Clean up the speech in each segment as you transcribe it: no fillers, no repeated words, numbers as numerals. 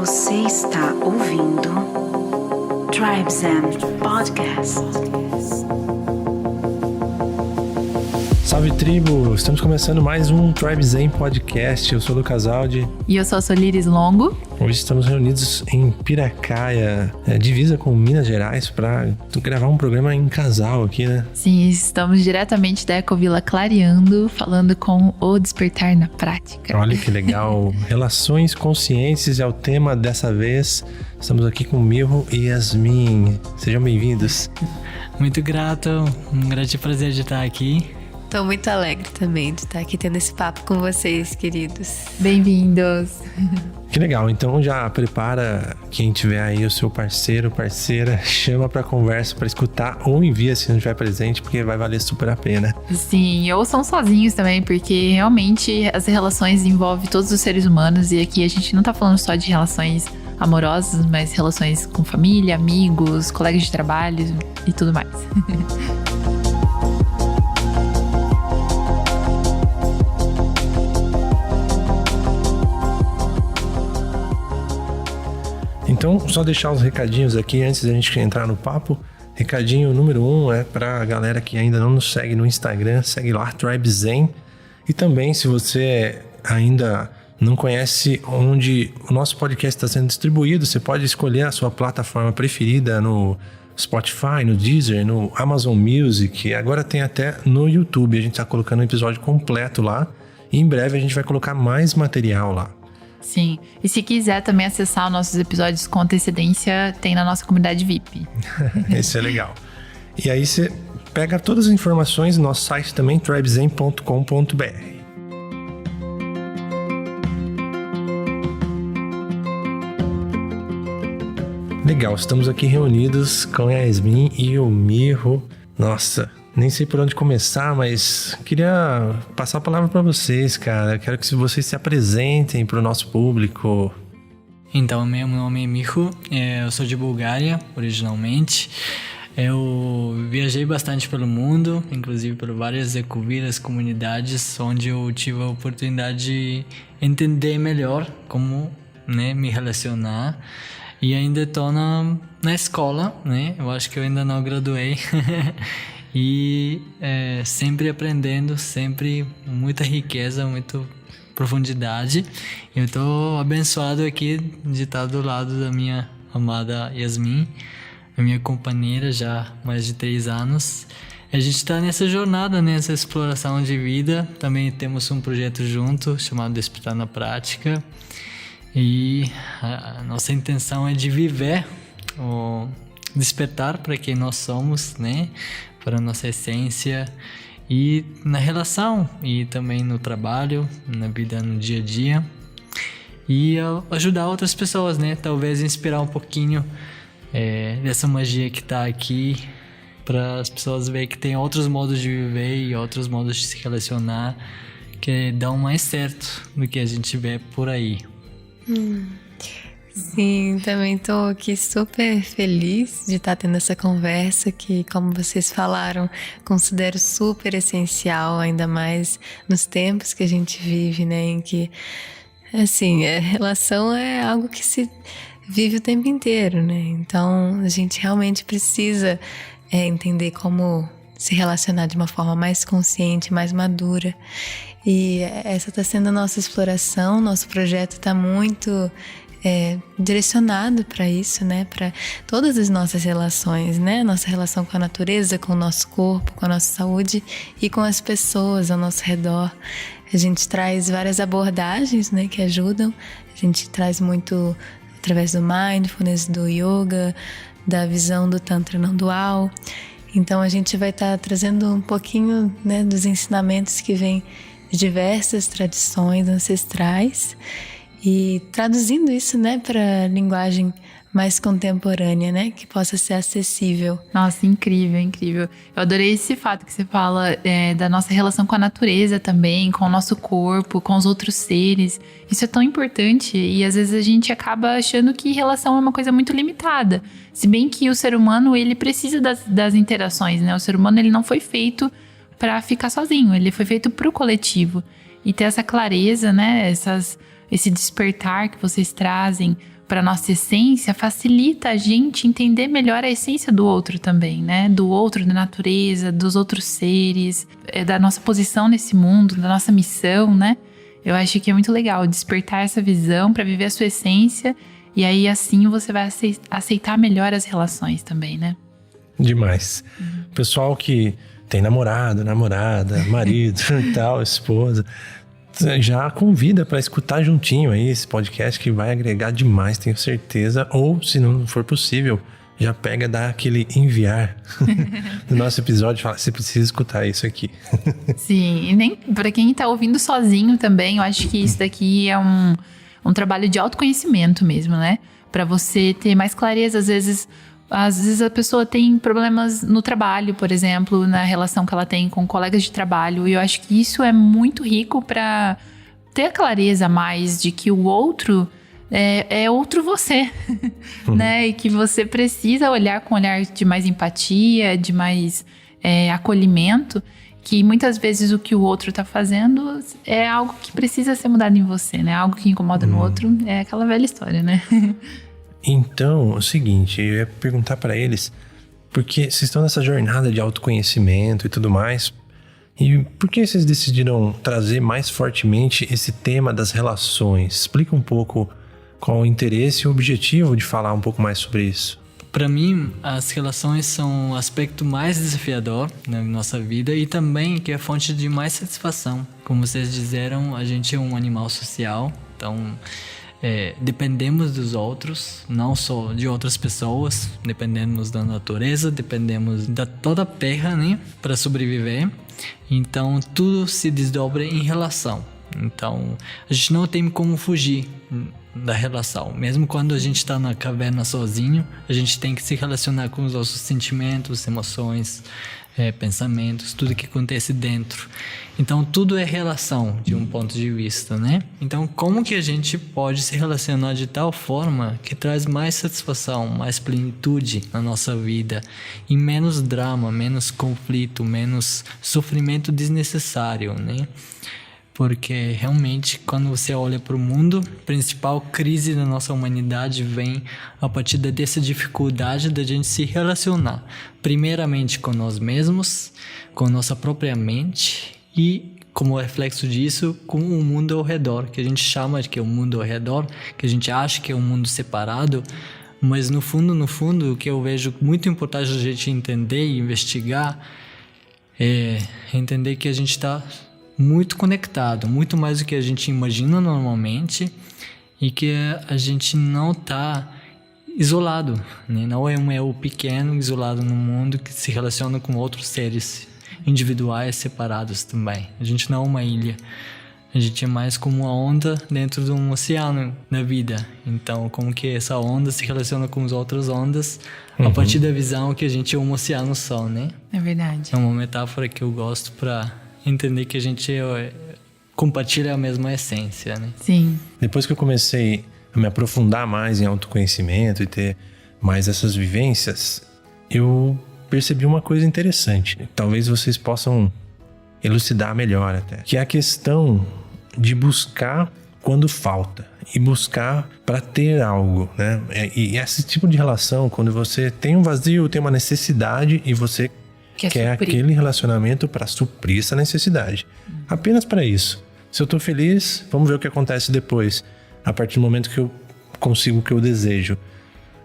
Você está ouvindo Tribe Zen Podcast. Salve tribo! Estamos começando mais um Tribe Zen Podcast. Eu sou o Lucas Aldi. E eu sou a Solíris Longo. Hoje estamos reunidos em Piracaia, divisa com Minas Gerais, para gravar um programa em casal aqui, né? Sim, estamos diretamente da Ecovila Clareando, falando com o Despertar na Prática. Olha que legal! Relações conscientes é o tema dessa vez. Estamos aqui com Mirro e Yasmin. Sejam bem-vindos. Muito grato, um grande prazer de estar aqui. Tô muito alegre também de estar aqui tendo esse papo com vocês, queridos. Bem-vindos! Que legal, então já prepara quem tiver aí o seu parceiro, parceira, chama pra conversa, pra escutar ou envia se não estiver presente, porque vai valer super a pena. Sim, ou são sozinhos também, porque realmente as relações envolvem todos os seres humanos e aqui a gente não tá falando só de relações amorosas, mas relações com família, amigos, colegas de trabalho e tudo mais. Então, só deixar os recadinhos aqui antes da gente entrar no papo. Recadinho número 1 é pra galera que ainda não nos segue no Instagram, segue lá, Tribe Zen. E também, se você ainda não conhece onde o nosso podcast está sendo distribuído, você pode escolher a sua plataforma preferida no Spotify, no Deezer, no Amazon Music. Agora tem até no YouTube, a gente está colocando um episódio completo lá. E em breve a gente vai colocar mais material lá. Sim, e se quiser também acessar os nossos episódios com antecedência, tem na nossa comunidade VIP. Isso é legal. E aí você pega todas as informações no nosso site também, tribezen.com.br. Legal, estamos aqui reunidos com a Yasmin e o Mirro. Nossa, nem sei por onde começar, mas queria passar a palavra para vocês, cara. Quero que vocês se apresentem para o nosso público. Então, meu nome é Mirro, eu sou de Bulgária, originalmente. Eu viajei bastante pelo mundo, inclusive por várias ecovilas, comunidades, onde eu tive a oportunidade de entender melhor como, né, me relacionar. E ainda estou na escola, né? Eu acho que eu ainda não graduei. E sempre aprendendo, sempre muita riqueza, muita profundidade. Eu estou abençoado aqui de estar do lado da minha amada Yasmin, a minha companheira já há mais de 3 anos. A gente está nessa jornada, nessa exploração de vida. Também temos um projeto junto chamado Despertar na Prática. E a nossa intenção é de viver o despertar para quem nós somos, né? Para a nossa essência e na relação e também no trabalho, na vida no dia a dia e ajudar outras pessoas, né? Talvez inspirar um pouquinho dessa magia que está aqui para as pessoas verem que tem outros modos de viver e outros modos de se relacionar que dão mais certo do que a gente vê por aí. Sim, também tô aqui super feliz de estar tendo essa conversa que, como vocês falaram, considero super essencial, ainda mais nos tempos que a gente vive, né, em que, assim, a relação é algo que se vive o tempo inteiro, né, então a gente realmente precisa entender como se relacionar de uma forma mais consciente, mais madura. E essa está sendo a nossa exploração, nosso projeto está muito direcionado para isso, né? Para todas as nossas relações, né? Nossa relação com a natureza, com o nosso corpo, com a nossa saúde e com as pessoas ao nosso redor. A gente traz várias abordagens, né? Que ajudam. A gente traz muito através do mindfulness, do yoga, da visão do Tantra não dual. Então a gente vai estar trazendo um pouquinho, né, dos ensinamentos que vêm de diversas tradições ancestrais e traduzindo isso, né, para linguagem mais contemporânea, né, que possa ser acessível. Nossa, incrível, incrível. Eu adorei esse fato que você fala da nossa relação com a natureza também, com o nosso corpo, com os outros seres. Isso é tão importante e às vezes a gente acaba achando que relação é uma coisa muito limitada. Se bem que o ser humano, ele precisa das interações, né? O ser humano, ele não foi feito para ficar sozinho, ele foi feito para o coletivo. E ter essa clareza, né, esse despertar que vocês trazem para nossa essência, facilita a gente entender melhor a essência do outro também, né? Do outro, da natureza, dos outros seres, da nossa posição nesse mundo, da nossa missão, né? Eu acho que é muito legal despertar essa visão para viver a sua essência, e aí assim você vai aceitar melhor as relações também, né? Demais. Pessoal que tem namorado, namorada, marido e tal, esposa, já convida para escutar juntinho aí esse podcast que vai agregar demais, tenho certeza. Ou, se não for possível, já pega, dá aquele enviar no nosso episódio e fala, você precisa escutar isso aqui. Sim, e nem para quem tá ouvindo sozinho também, eu acho que isso daqui é um trabalho de autoconhecimento mesmo, né? Para você ter mais clareza, às vezes a pessoa tem problemas no trabalho, por exemplo, na relação que ela tem com colegas de trabalho. E eu acho que isso é muito rico para ter a clareza mais de que o outro é outro você, né? E que você precisa olhar com um olhar de mais empatia, de mais acolhimento. Que muitas vezes o que o outro tá fazendo é algo que precisa ser mudado em você, né? Algo que incomoda no outro. É aquela velha história, né? Então, é o seguinte, eu ia perguntar para eles, porque vocês estão nessa jornada de autoconhecimento e tudo mais, e por que vocês decidiram trazer mais fortemente esse tema das relações? Explica um pouco qual o interesse e o objetivo de falar um pouco mais sobre isso. Para mim, as relações são o aspecto mais desafiador na nossa vida e também que é a fonte de mais satisfação. Como vocês disseram, a gente é um animal social, então dependemos dos outros, não só de outras pessoas, dependemos da natureza, dependemos da toda a terra, né, para sobreviver. Então tudo se desdobra em relação. Então a gente não tem como fugir da relação. Mesmo quando a gente está na caverna sozinho, a gente tem que se relacionar com os nossos sentimentos, emoções, pensamentos, tudo que acontece dentro. Então tudo é relação de um ponto de vista, né? Então como que a gente pode se relacionar de tal forma que traz mais satisfação, mais plenitude na nossa vida e menos drama, menos conflito, menos sofrimento desnecessário, né? Porque realmente quando você olha para o mundo, a principal crise da nossa humanidade vem a partir dessa dificuldade da gente se relacionar, primeiramente com nós mesmos, com nossa própria mente e, como reflexo disso, com o mundo ao redor, que a gente chama de que é o mundo ao redor, que a gente acha que é um mundo separado, mas no fundo, o que eu vejo muito importante a gente entender e investigar é entender que a gente está muito conectado, muito mais do que a gente imagina normalmente, e que a gente não está isolado, né? Não é um eu pequeno isolado no mundo que se relaciona com outros seres individuais separados também. A gente não é uma ilha, a gente é mais como uma onda dentro de um oceano na vida. Então, como que essa onda se relaciona com as outras ondas a partir da visão que a gente é um oceano só, né? É verdade. É uma metáfora que eu gosto para entender que a gente compartilha a mesma essência, né? Sim. Depois que eu comecei a me aprofundar mais em autoconhecimento e ter mais essas vivências, eu percebi uma coisa interessante. Talvez vocês possam elucidar melhor até. Que é a questão de buscar quando falta e buscar para ter algo, né? E esse tipo de relação, quando você tem um vazio, tem uma necessidade e você quer aquele relacionamento para suprir essa necessidade. Apenas para isso. Se eu tô feliz, vamos ver o que acontece depois. A partir do momento que eu consigo o que eu desejo.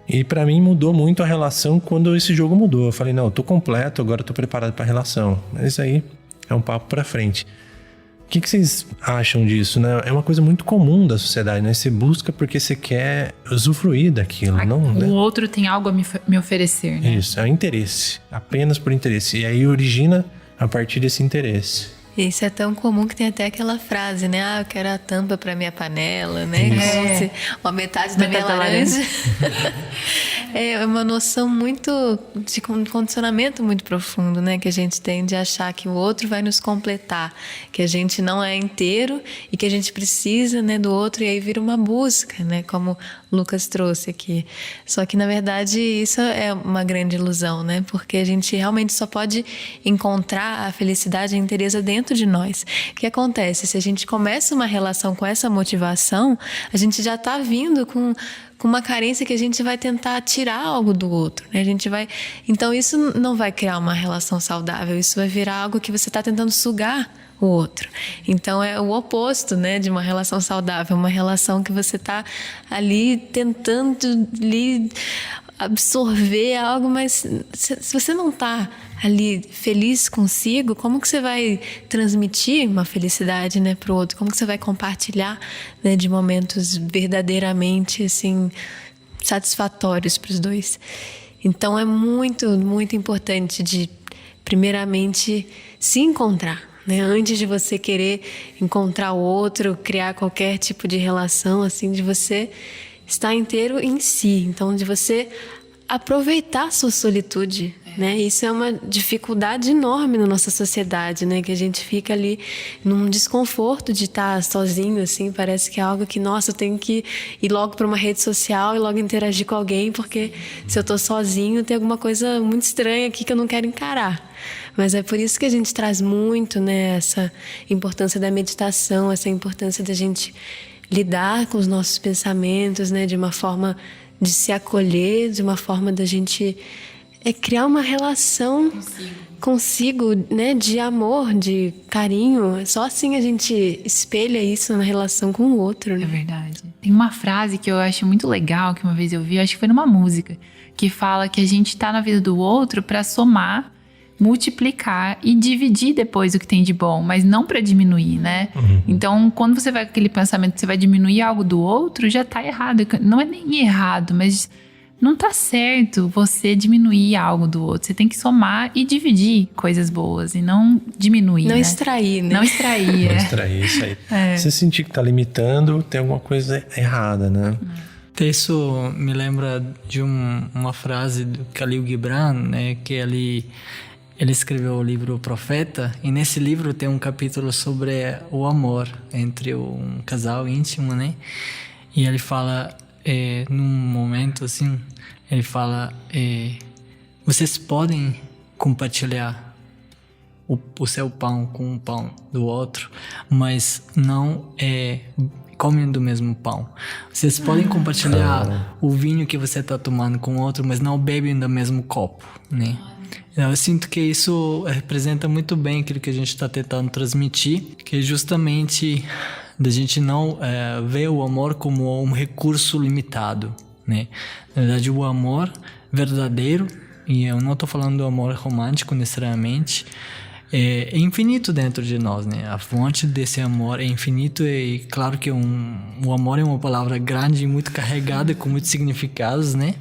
E para mim mudou muito a relação quando esse jogo mudou. Eu falei, não, eu tô completo, agora eu tô preparado para a relação. Mas isso aí é um papo para frente. O que vocês acham disso, né? É uma coisa muito comum da sociedade, né? Você busca porque você quer usufruir daquilo, não, né? O outro tem algo a me oferecer, né? Isso, é o interesse. Apenas por interesse. E aí origina a partir desse interesse. Isso é tão comum que tem até aquela frase, né? Ah, eu quero a tampa para minha panela, né? Uma metade da minha laranja. É uma noção muito de condicionamento muito profundo, né? Que a gente tem de achar que o outro vai nos completar, que a gente não é inteiro e que a gente precisa, né, do outro, e aí vira uma busca, né? Como o Lucas trouxe aqui. Só que, na verdade, isso é uma grande ilusão, né? Porque a gente realmente só pode encontrar a felicidade e a inteireza dentro de nós. O que acontece? Se a gente começa uma relação com essa motivação, a gente já está vindo com com uma carência que a gente vai tentar tirar algo do outro, né? Então isso não vai criar uma relação saudável, isso vai virar algo que você está tentando sugar o outro. Então é o oposto, né, de uma relação saudável, uma relação que você está ali tentando ali absorver algo, mas se você não está ali feliz consigo, como que você vai transmitir uma felicidade, né, para o outro? Como que você vai compartilhar, né, de momentos verdadeiramente assim satisfatórios para os dois? Então é muito, muito importante de primeiramente se encontrar, né? Antes de você querer encontrar o outro, criar qualquer tipo de relação, assim, de você estar inteiro em si. Então, de você aproveitar a sua solitude, né? Isso é uma dificuldade enorme na nossa sociedade, né? Que a gente fica ali num desconforto de estar sozinho, assim. Parece que é algo que, nossa, eu tenho que ir logo para uma rede social e logo interagir com alguém, porque se eu tô sozinho tem alguma coisa muito estranha aqui que eu não quero encarar. Mas é por isso que a gente traz muito, né, essa importância da meditação, essa importância da gente lidar com os nossos pensamentos, né, de uma forma de se acolher, de uma forma da gente criar uma relação consigo, né, de amor, de carinho. Só assim a gente espelha isso na relação com o outro, né? É verdade. Tem uma frase que eu acho muito legal, que uma vez eu vi, acho que foi numa música, que fala que a gente tá na vida do outro para somar, multiplicar e dividir depois o que tem de bom, mas não para diminuir, né? Então, quando você vai com aquele pensamento que você vai diminuir algo do outro, já tá errado. Não é nem errado, mas não tá certo você diminuir algo do outro. Você tem que somar e dividir coisas boas e não diminuir, não né? extrair, né? Não extrair, Não extrair isso aí. Se sentir que tá limitando, tem alguma coisa errada, né? Isso me lembra de uma frase do Khalil Gibran, né? Que ele escreveu o livro Profeta, e nesse livro tem um capítulo sobre o amor entre um casal íntimo, né? E ele fala, num momento assim, ele fala, vocês podem compartilhar o seu pão com o pão do outro, mas não comem do mesmo pão. Vocês podem compartilhar o vinho que você está tomando com o outro, mas não bebem do mesmo copo, né? Eu sinto que isso representa muito bem aquilo que a gente está tentando transmitir, que é justamente da gente não ver o amor como um recurso limitado, né? Na verdade, o amor verdadeiro, e eu não estou falando do amor romântico necessariamente, é infinito dentro de nós, né? A fonte desse amor é infinito, e claro que o amor é uma palavra grande e muito carregada, com muitos significados, né?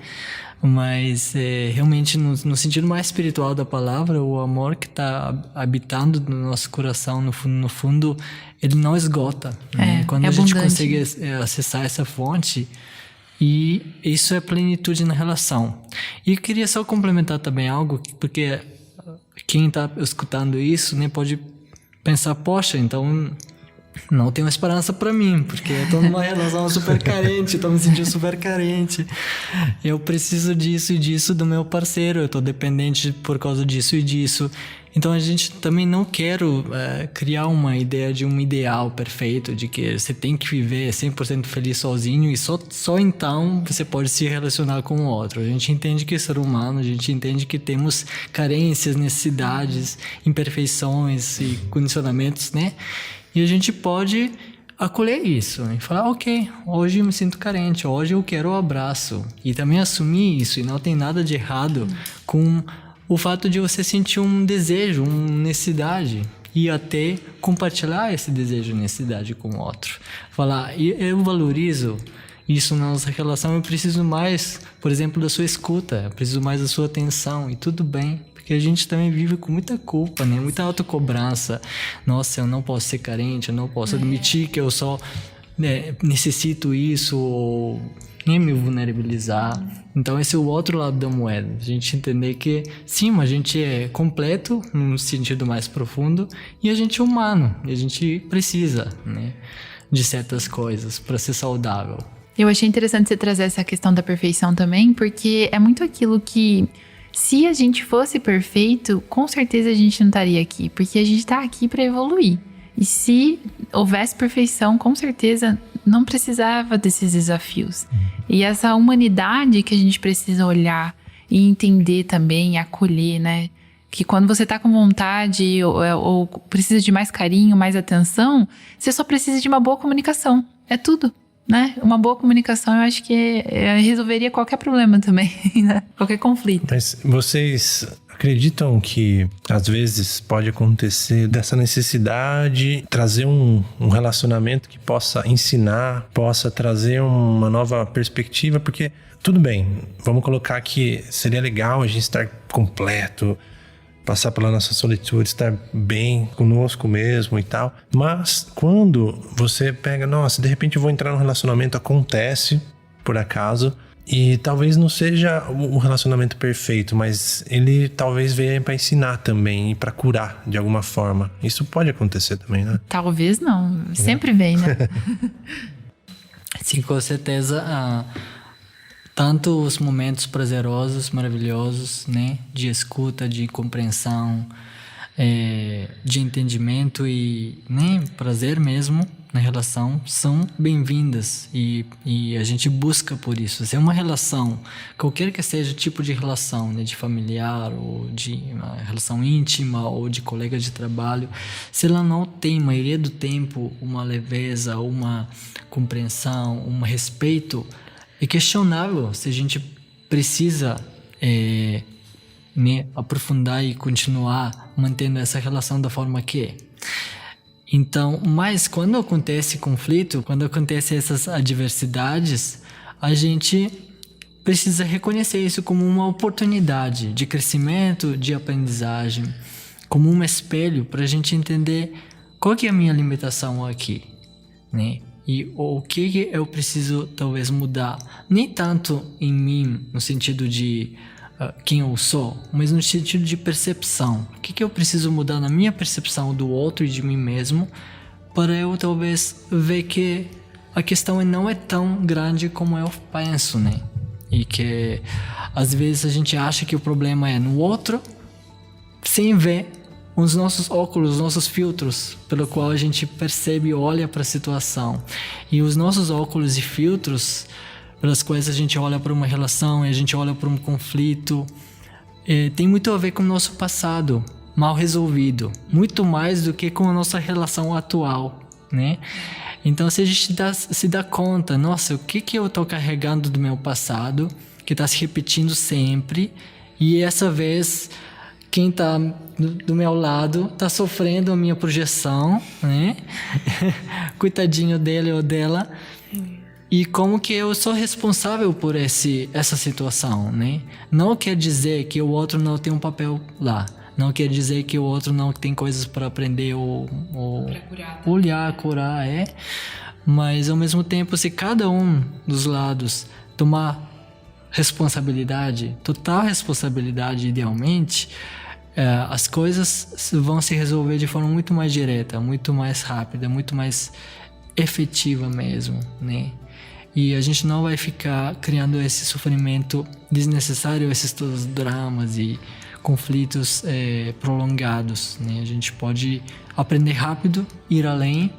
Mas realmente no sentido mais espiritual da palavra, o amor que está habitando no nosso coração, no fundo, ele não esgota, né? Quando a gente consegue acessar essa fonte, e isso é plenitude na relação. E eu queria só complementar também algo, porque quem está escutando isso, né, pode pensar, poxa, então não tenho esperança para mim, porque eu tô numa relação super carente, tô me sentindo super carente. Eu preciso disso e disso do meu parceiro, eu tô dependente por causa disso e disso. Então a gente também não quer criar uma ideia de um ideal perfeito, de que você tem que viver 100% feliz sozinho e só então você pode se relacionar com o outro. A gente entende que é ser humano, a gente entende que temos carências, necessidades, imperfeições e condicionamentos, né? E a gente pode acolher isso e falar, ok, hoje eu me sinto carente, hoje eu quero um abraço. E também assumir isso, e não tem nada de errado com o fato de você sentir um desejo, uma necessidade, e até compartilhar esse desejo e necessidade com o outro. Falar, eu valorizo isso na nossa relação, eu preciso mais, por exemplo, da sua escuta, eu preciso mais da sua atenção, e tudo bem. Porque a gente também vive com muita culpa, né? Muita autocobrança. Nossa, eu não posso ser carente, eu não posso admitir que eu só necessito isso, ou nem me vulnerabilizar. Então esse é o outro lado da moeda. A gente entender que sim, a gente é completo num sentido mais profundo, e a gente é humano, e a gente precisa, né, de certas coisas para ser saudável. Eu achei interessante você trazer essa questão da perfeição também, porque é muito aquilo que, se a gente fosse perfeito, com certeza a gente não estaria aqui, porque a gente está aqui para evoluir. E se houvesse perfeição, com certeza não precisava desses desafios. E essa humanidade que a gente precisa olhar e entender também, acolher, né? Que quando você tá com vontade ou precisa de mais carinho, mais atenção, você só precisa de uma boa comunicação. É tudo, né? Uma boa comunicação, eu acho que resolveria qualquer problema também, né? Qualquer conflito. Mas vocês acreditam que às vezes pode acontecer dessa necessidade trazer um relacionamento que possa ensinar, possa trazer uma nova perspectiva? Porque tudo bem, vamos colocar que seria legal a gente estar completo, passar pela nossa solitude, estar bem conosco mesmo e tal. Mas quando você pega, nossa, de repente eu vou entrar num relacionamento, acontece por acaso, e talvez não seja o relacionamento perfeito, mas ele talvez venha para ensinar também e para curar de alguma forma. Isso pode acontecer também, né? Talvez não, sempre vem, né? Sim, com certeza. Tanto os momentos prazerosos, maravilhosos, né? De escuta, de compreensão, de entendimento e prazer mesmo na relação são bem-vindas e a gente busca por isso. Se é uma relação, qualquer que seja o tipo de relação, né, de familiar ou de uma relação íntima ou de colega de trabalho, se ela não tem, a maioria do tempo, uma leveza, uma compreensão, um respeito, é questionável se a gente precisa aprofundar e continuar mantendo essa relação da forma que é. Então, mas quando acontece conflito, quando acontecem essas adversidades, a gente precisa reconhecer isso como uma oportunidade de crescimento, de aprendizagem, como um espelho para a gente entender qual que é a minha limitação aqui, né? E o que eu preciso talvez mudar, nem tanto em mim, no sentido de quem eu sou, mas no sentido de percepção. O que eu preciso mudar na minha percepção do outro e de mim mesmo para eu talvez ver que a questão não é tão grande como eu penso, né? E que às vezes a gente acha que o problema é no outro sem ver os nossos óculos, os nossos filtros pelo qual a gente percebe e olha para a situação. E os nossos óculos e filtros pelas quais a gente olha para uma relação e a gente olha para um conflito, tem muito a ver com o nosso passado mal resolvido, muito mais do que com a nossa relação atual, né? Então, se a gente se dá conta, nossa, o que eu estou carregando do meu passado, que está se repetindo sempre, e essa vez quem está do meu lado está sofrendo a minha projeção, né? Coitadinho dele ou dela. E como que eu sou responsável por essa situação, né? Não quer dizer que o outro não tem um papel lá. Não quer dizer que o outro não tem coisas para aprender ou olhar, curar, Mas, ao mesmo tempo, se cada um dos lados tomar responsabilidade, total responsabilidade, idealmente, as coisas vão se resolver de forma muito mais direta, muito mais rápida, muito mais efetiva mesmo, né? E a gente não vai ficar criando esse sofrimento desnecessário, esses todos os dramas e conflitos prolongados, né? A gente pode aprender rápido, ir além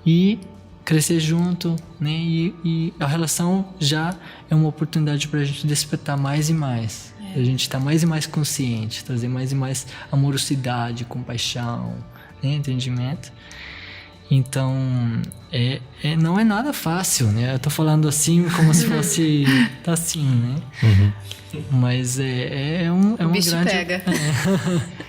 e crescer junto, né? E a relação já é uma oportunidade para a gente despertar mais e mais. A gente estar mais e mais consciente, trazer mais e mais amorosidade, compaixão, né? Entendimento. Então, não é nada fácil, né? Eu tô falando assim como se fosse tá assim, né? Uhum. Mas é um bicho grande... pega.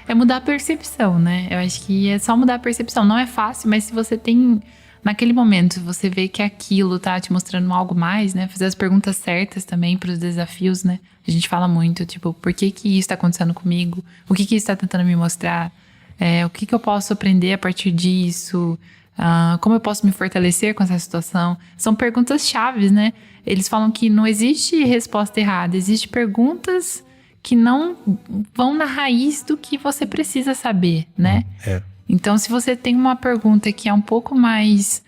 É mudar a percepção, né? Eu acho que é só mudar a percepção. Não é fácil, mas se você tem... Naquele momento, você vê que aquilo tá te mostrando algo mais, né? Fazer as perguntas certas também pros desafios, né? A gente fala muito, tipo, por que isso tá acontecendo comigo? O que isso tá tentando me mostrar? O que eu posso aprender a partir disso? Como eu posso me fortalecer com essa situação? São perguntas chaves, né? Eles falam que não existe resposta errada, existe perguntas que não vão na raiz do que você precisa saber, né? Então, se você tem uma pergunta que é um pouco mais...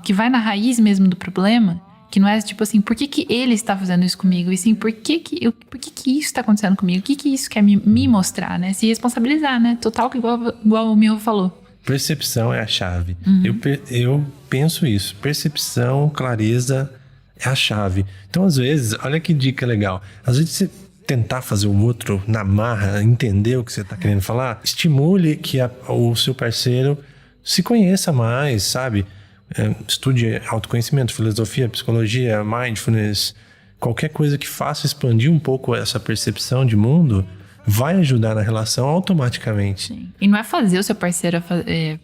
que vai na raiz mesmo do problema, que não é tipo assim, por que ele está fazendo isso comigo? E sim, por que isso está acontecendo comigo? O que isso quer me mostrar, né? Se responsabilizar, né? Total, igual o Miho falou. Percepção é a chave. Eu penso isso. Percepção, clareza é a chave. Então, às vezes, olha que dica legal. Às vezes você tentar fazer o outro na marra, entender o que você está querendo falar, estimule que o seu parceiro se conheça mais, sabe? Estude autoconhecimento, filosofia, psicologia, mindfulness, qualquer coisa que faça expandir um pouco essa percepção de mundo vai ajudar na relação automaticamente. Sim. E não é fazer o seu parceiro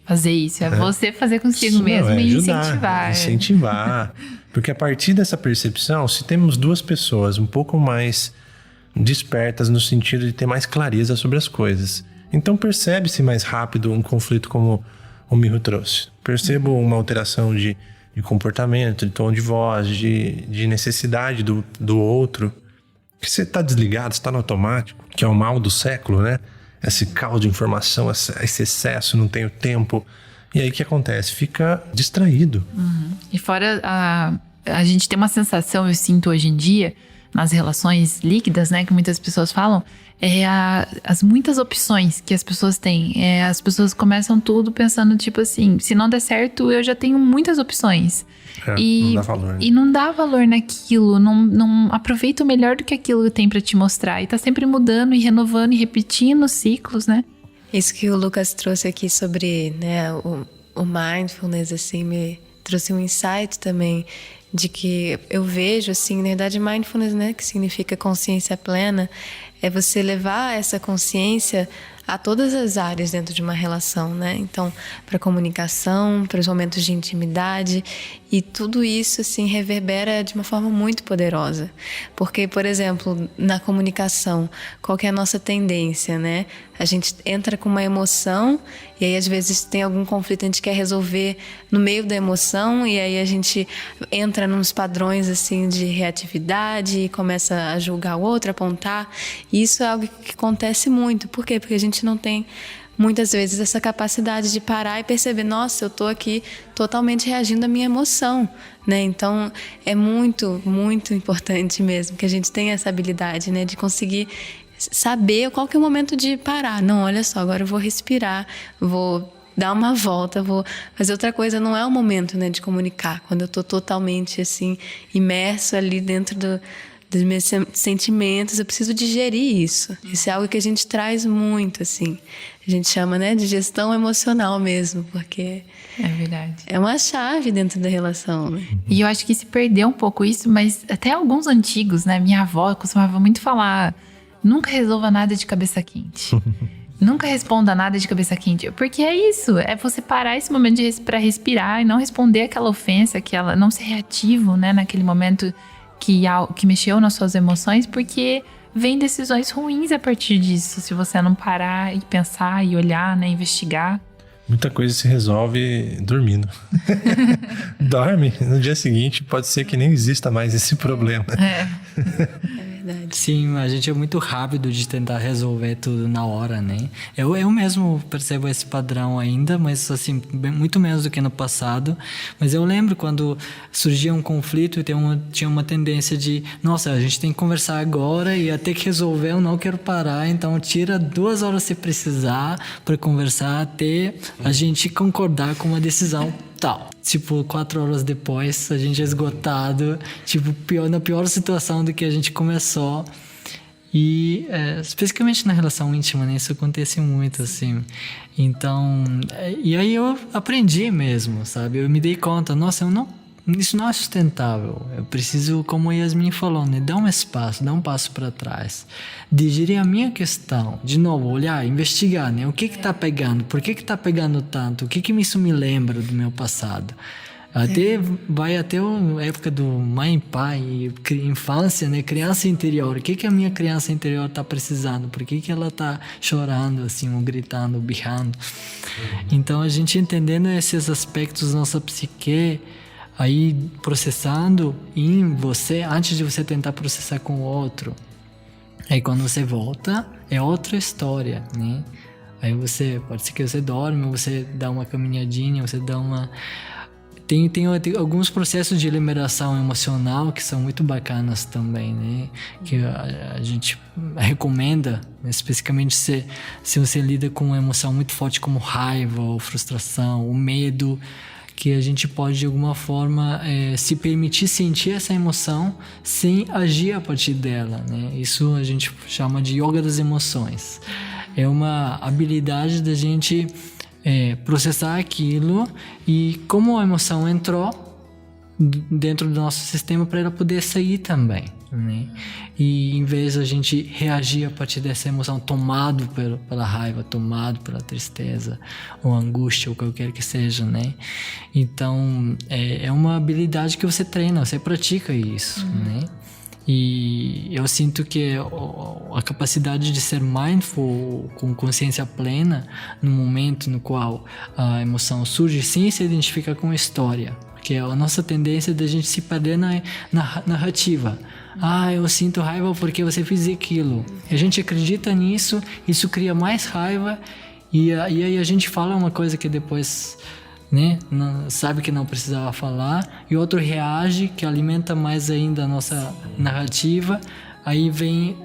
fazer isso, é você fazer consigo mesmo é e ajudar, incentivar. Porque a partir dessa percepção, se temos duas pessoas um pouco mais despertas no sentido de ter mais clareza sobre as coisas, então percebe-se mais rápido um conflito como o Miho trouxe. Percebo uma alteração de comportamento, de tom de voz, de necessidade do outro. Que você está desligado, você está no automático, que é o mal do século, né? Esse caos de informação, esse excesso, não tenho tempo. E aí o que acontece? Fica distraído. E fora a gente tem uma sensação, eu sinto hoje em dia, nas relações líquidas, né, que muitas pessoas falam, as muitas opções que as pessoas têm. As pessoas começam tudo pensando, tipo assim, se não der certo, eu já tenho muitas opções. Não dá valor, né? E não dá valor naquilo, não aproveita o melhor do que aquilo tem pra te mostrar. E tá sempre mudando e renovando e repetindo ciclos, né? Isso que o Lucas trouxe aqui sobre, né, o mindfulness, assim, me trouxe um insight também de que eu vejo, assim, na verdade, mindfulness, né, que significa consciência plena, é você levar essa consciência a todas as áreas dentro de uma relação, né? Então, para comunicação, para os momentos de intimidade, e tudo isso, assim, reverbera de uma forma muito poderosa. Porque, por exemplo, na comunicação, qual que é a nossa tendência, né? A gente entra com uma emoção e aí, às vezes, tem algum conflito que a gente quer resolver no meio da emoção e aí a gente entra nos padrões, assim, de reatividade e começa a julgar o outro, apontar. E isso é algo que acontece muito. Por quê? Porque a gente não tem, muitas vezes, essa capacidade de parar e perceber, nossa, eu estou aqui totalmente reagindo à minha emoção, né? Então, é muito, muito importante mesmo que a gente tenha essa habilidade, né, de conseguir saber qual que é o momento de parar. Não, olha só, agora eu vou respirar, vou dar uma volta, vou fazer outra coisa. Não é o momento, né, de comunicar, quando eu estou totalmente, assim, imerso ali dentro dos meus sentimentos, eu preciso digerir isso. Isso é algo que a gente traz muito, assim. A gente chama, né, de gestão emocional mesmo, porque É verdade. é uma chave dentro da relação, né? E eu acho que se perdeu um pouco isso, mas até alguns antigos, né? Minha avó costumava muito falar: nunca resolva nada de cabeça quente. Nunca responda nada de cabeça quente. Porque é isso, é você parar esse momento pra respirar e não responder aquela ofensa, não ser reativo, né, naquele momento que mexeu nas suas emoções, porque vem decisões ruins a partir disso, se você não parar e pensar e olhar, né, investigar. Muita coisa se resolve dormindo. Dorme, no dia seguinte pode ser que nem exista mais esse problema. É verdade. Sim, a gente é muito rápido de tentar resolver tudo na hora, né? Eu mesmo percebo esse padrão ainda, mas assim, muito menos do que no passado. Mas eu lembro quando surgia um conflito e tinha uma tendência de, nossa, a gente tem que conversar agora e até que resolver, eu não quero parar, então tira 2 horas se precisar para conversar até a gente concordar com uma decisão tal. Tipo, 4 horas depois, a gente é esgotado, tipo, na pior situação do que a gente começou. E, especificamente na relação íntima, né? Isso acontece muito, assim. Então, e aí eu aprendi mesmo, sabe? Eu me dei conta, nossa, isso não é sustentável. Eu preciso, como a Yasmin falou, né? Dar um espaço, dar um passo para trás. Digerir a minha questão. De novo, olhar, investigar, né? O que tá pegando? Por que tá pegando tanto? O que isso me lembra do meu passado? Vai até a época do mãe, pai, infância, né? Criança interior. O que a minha criança interior tá precisando? Por que ela tá chorando, assim, ou gritando, ou berrando? Então, a gente entendendo esses aspectos da nossa psique, aí processando em você, antes de você tentar processar com o outro. Aí quando você volta, é outra história, né? Aí pode ser que você dorme, você dá uma caminhadinha, você dá uma... Tem alguns processos de liberação emocional que são muito bacanas também, né? Que a gente recomenda, especificamente se você lida com uma emoção muito forte como raiva ou frustração, ou medo, que a gente pode de alguma forma se permitir sentir essa emoção sem agir a partir dela, né? Isso a gente chama de yoga das emoções. É uma habilidade da gente processar aquilo e como a emoção entrou dentro do nosso sistema para ela poder sair também, né? E em vez de a gente reagir a partir dessa emoção tomado pela raiva, tomado pela tristeza ou angústia ou qualquer que seja, né? Então é uma habilidade que você treina, você pratica isso, né? E eu sinto que a capacidade de ser mindful, com consciência plena, no momento no qual a emoção surge, sem se identificar com a história. Porque a nossa tendência é da gente se perder na narrativa. Eu sinto raiva porque você fez aquilo. E a gente acredita nisso, isso cria mais raiva, e aí a gente fala uma coisa que depois... né? Sabe que não precisava falar, e outro reage, que alimenta mais ainda a nossa narrativa. Aí vem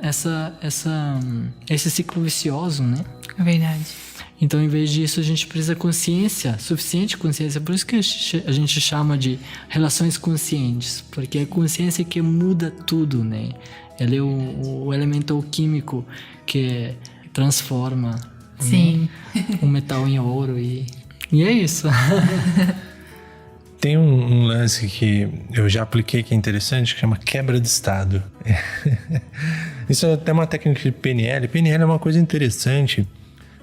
esse ciclo vicioso, né? É verdade. Então, em vez disso, a gente precisa consciência, suficiente consciência. Por isso que a gente chama de relações conscientes, porque é a consciência que muda tudo, né? Ela é o elemento alquímico que transforma, sim, né? O metal em ouro e é isso. Tem um lance que eu já apliquei que é interessante, que chama quebra de estado. Isso é até uma técnica de PNL. PNL é uma coisa interessante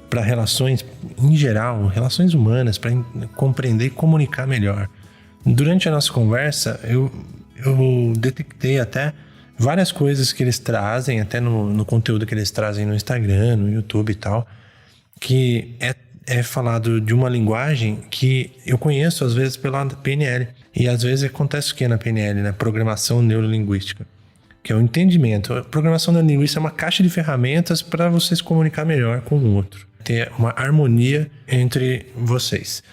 para relações em geral, relações humanas, para compreender e comunicar melhor. Durante a nossa conversa, eu detectei até várias coisas que eles trazem, até no conteúdo que eles trazem no Instagram, no YouTube e tal, que é falado de uma linguagem que eu conheço às vezes pela PNL. E às vezes acontece o que na PNL, né? Programação neurolinguística, que é o entendimento. A programação neurolinguística é uma caixa de ferramentas para você se comunicar melhor com o outro, ter uma harmonia entre vocês.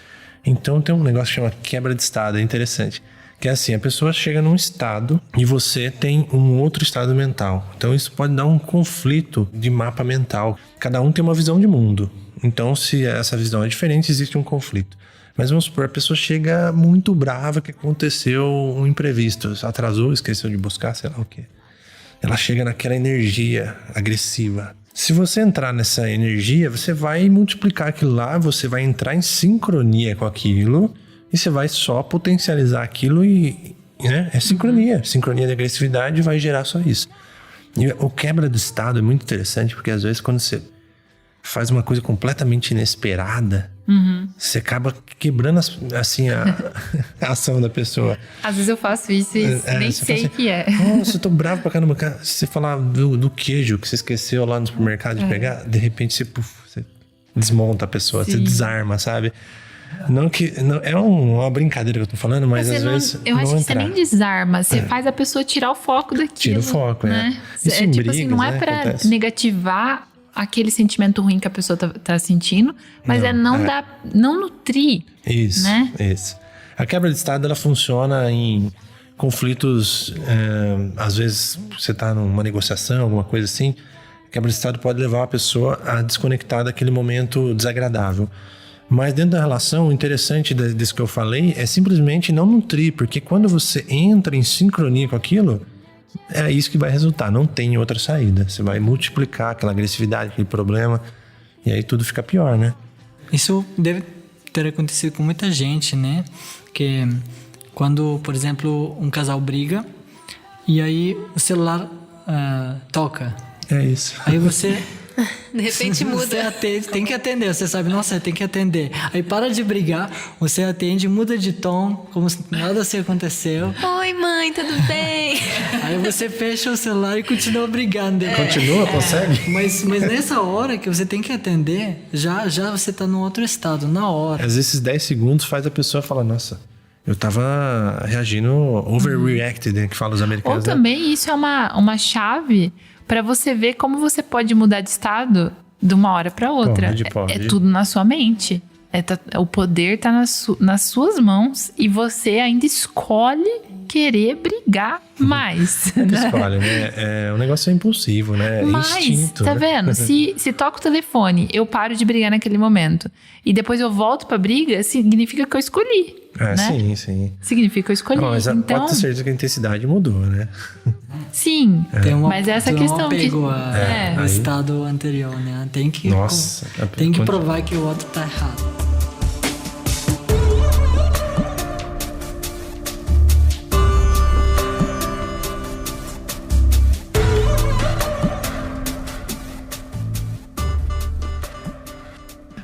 Então tem um negócio que chama quebra de estado, é interessante. Que é assim, a pessoa chega num estado e você tem um outro estado mental. Então isso pode dar um conflito de mapa mental. Cada um tem uma visão de mundo. Então, se essa visão é diferente, existe um conflito. Mas vamos supor, a pessoa chega muito brava que aconteceu um imprevisto. Atrasou, esqueceu de buscar, sei lá o quê. Ela chega naquela energia agressiva. Se você entrar nessa energia, você vai multiplicar aquilo lá, você vai entrar em sincronia com aquilo e você vai só potencializar aquilo e... né? É sincronia. Sincronia de agressividade vai gerar só isso. E o quebra do estado é muito interessante, porque às vezes quando você faz uma coisa completamente inesperada, você acaba quebrando assim, a ação da pessoa. Às vezes eu faço isso e nem sei o que é. Nossa, eu tô bravo pra caramba. Se você falar do queijo que você esqueceu lá no supermercado de pegar, de repente você desmonta a pessoa, você desarma, sabe? Não é uma brincadeira que eu tô falando, mas às vezes eu acho que você nem desarma, você faz a pessoa tirar o foco daquilo. Tira o foco, né? Isso É tipo brigas, assim, não é pra acontece. negativar aquele sentimento ruim que a pessoa tá sentindo, mas não nutrir. Isso, né? Isso. A quebra de estado, ela funciona em conflitos, às vezes você tá numa negociação, alguma coisa assim, a quebra de estado pode levar a pessoa a desconectar daquele momento desagradável. Mas dentro da relação, o interessante disso que eu falei é simplesmente não nutrir, porque quando você entra em sincronia com aquilo, é isso que vai resultar, não tem outra saída. Você vai multiplicar aquela agressividade, aquele problema, e aí tudo fica pior, né? Isso deve ter acontecido com muita gente, né? Que quando, por exemplo, um casal briga e aí o celular toca. É isso. Aí você... De repente muda. Você atende, tem que atender, você sabe, nossa, tem que atender. Aí para de brigar, você atende, muda de tom, como se nada se aconteceu. Oi, mãe, tudo bem? Aí você fecha o celular e continua brigando. Continua, consegue? Mas nessa hora que você tem que atender, já você tá num outro estado, na hora. Às vezes esses 10 segundos faz a pessoa falar, nossa, eu tava reagindo overreacted, né, que falam os americanos. Ou também isso é uma chave para você ver como você pode mudar de estado de uma hora para outra. Pode. É tudo na sua mente. O poder tá nas suas mãos e você ainda escolhe querer brigar mais. Né? Escolhe, né? O negócio é impulsivo, né? Mas, instinto. tá né? vendo? Se toca o telefone, eu paro de brigar naquele momento e depois eu volto pra briga, significa que eu escolhi. Né? Sim. Significa que eu escolhi. Não, mas então, pode ter certeza que a intensidade mudou, né? sim, mas essa tem questão um apego que... ao estado anterior, né? Tem que provar que o outro tá errado.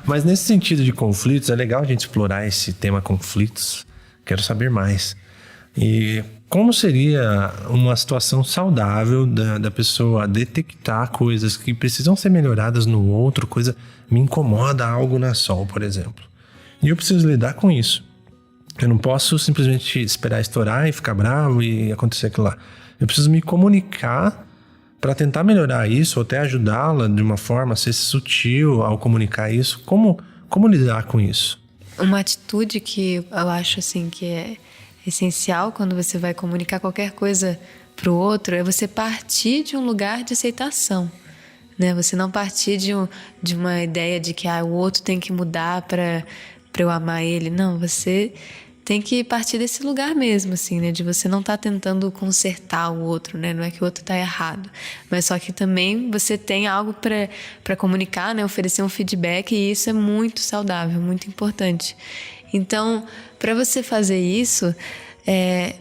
Mas nesse sentido de conflitos, é legal a gente explorar esse tema conflitos. Quero saber mais. E como seria uma situação saudável da pessoa detectar coisas que precisam ser melhoradas no outro, coisa me incomoda algo na Sol, por exemplo. E eu preciso lidar com isso. Eu não posso simplesmente esperar estourar e ficar bravo e acontecer aquilo lá. Eu preciso me comunicar para tentar melhorar isso ou até ajudá-la de uma forma a ser sutil ao comunicar isso. Como lidar com isso? Uma atitude que eu acho assim que é essencial quando você vai comunicar qualquer coisa para o outro é você partir de um lugar de aceitação, né? Você não partir de uma ideia de que o outro tem que mudar para eu amar ele. Não, você tem que partir desse lugar mesmo, assim, né? De você não estar tentando consertar o outro, né? Não é que o outro está errado, mas só que também você tem algo para comunicar, né? Oferecer um feedback, e isso é muito saudável, muito importante. Então, para você fazer isso,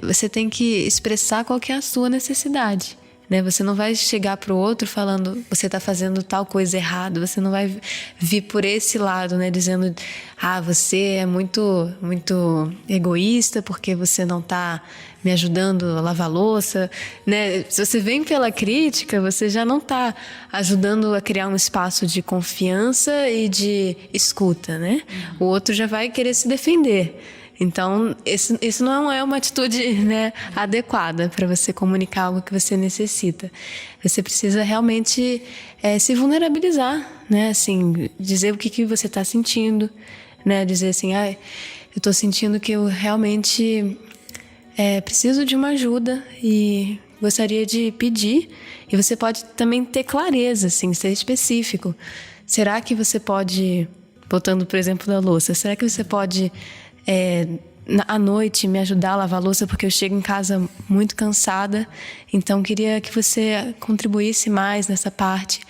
você tem que expressar qual que é a sua necessidade, né? Você não vai chegar para o outro falando, você está fazendo tal coisa errado. Você não vai vir por esse lado, né? Dizendo, você é muito, muito egoísta porque você não está me ajudando a lavar louça, né? Se você vem pela crítica, você já não está ajudando a criar um espaço de confiança e de escuta, né? O outro já vai querer se defender. Então, isso não é uma atitude, né, adequada para você comunicar algo que você necessita. Você precisa realmente se vulnerabilizar, né? Assim, dizer o que você está sentindo, né? Dizer assim, eu estou sentindo que eu realmente preciso de uma ajuda e gostaria de pedir. E você pode também ter clareza, assim, ser específico. Será que você pode, botando por exemplo da louça, será que você pode à noite me ajudar a lavar a louça, porque eu chego em casa muito cansada, então queria que você contribuísse mais nessa parte.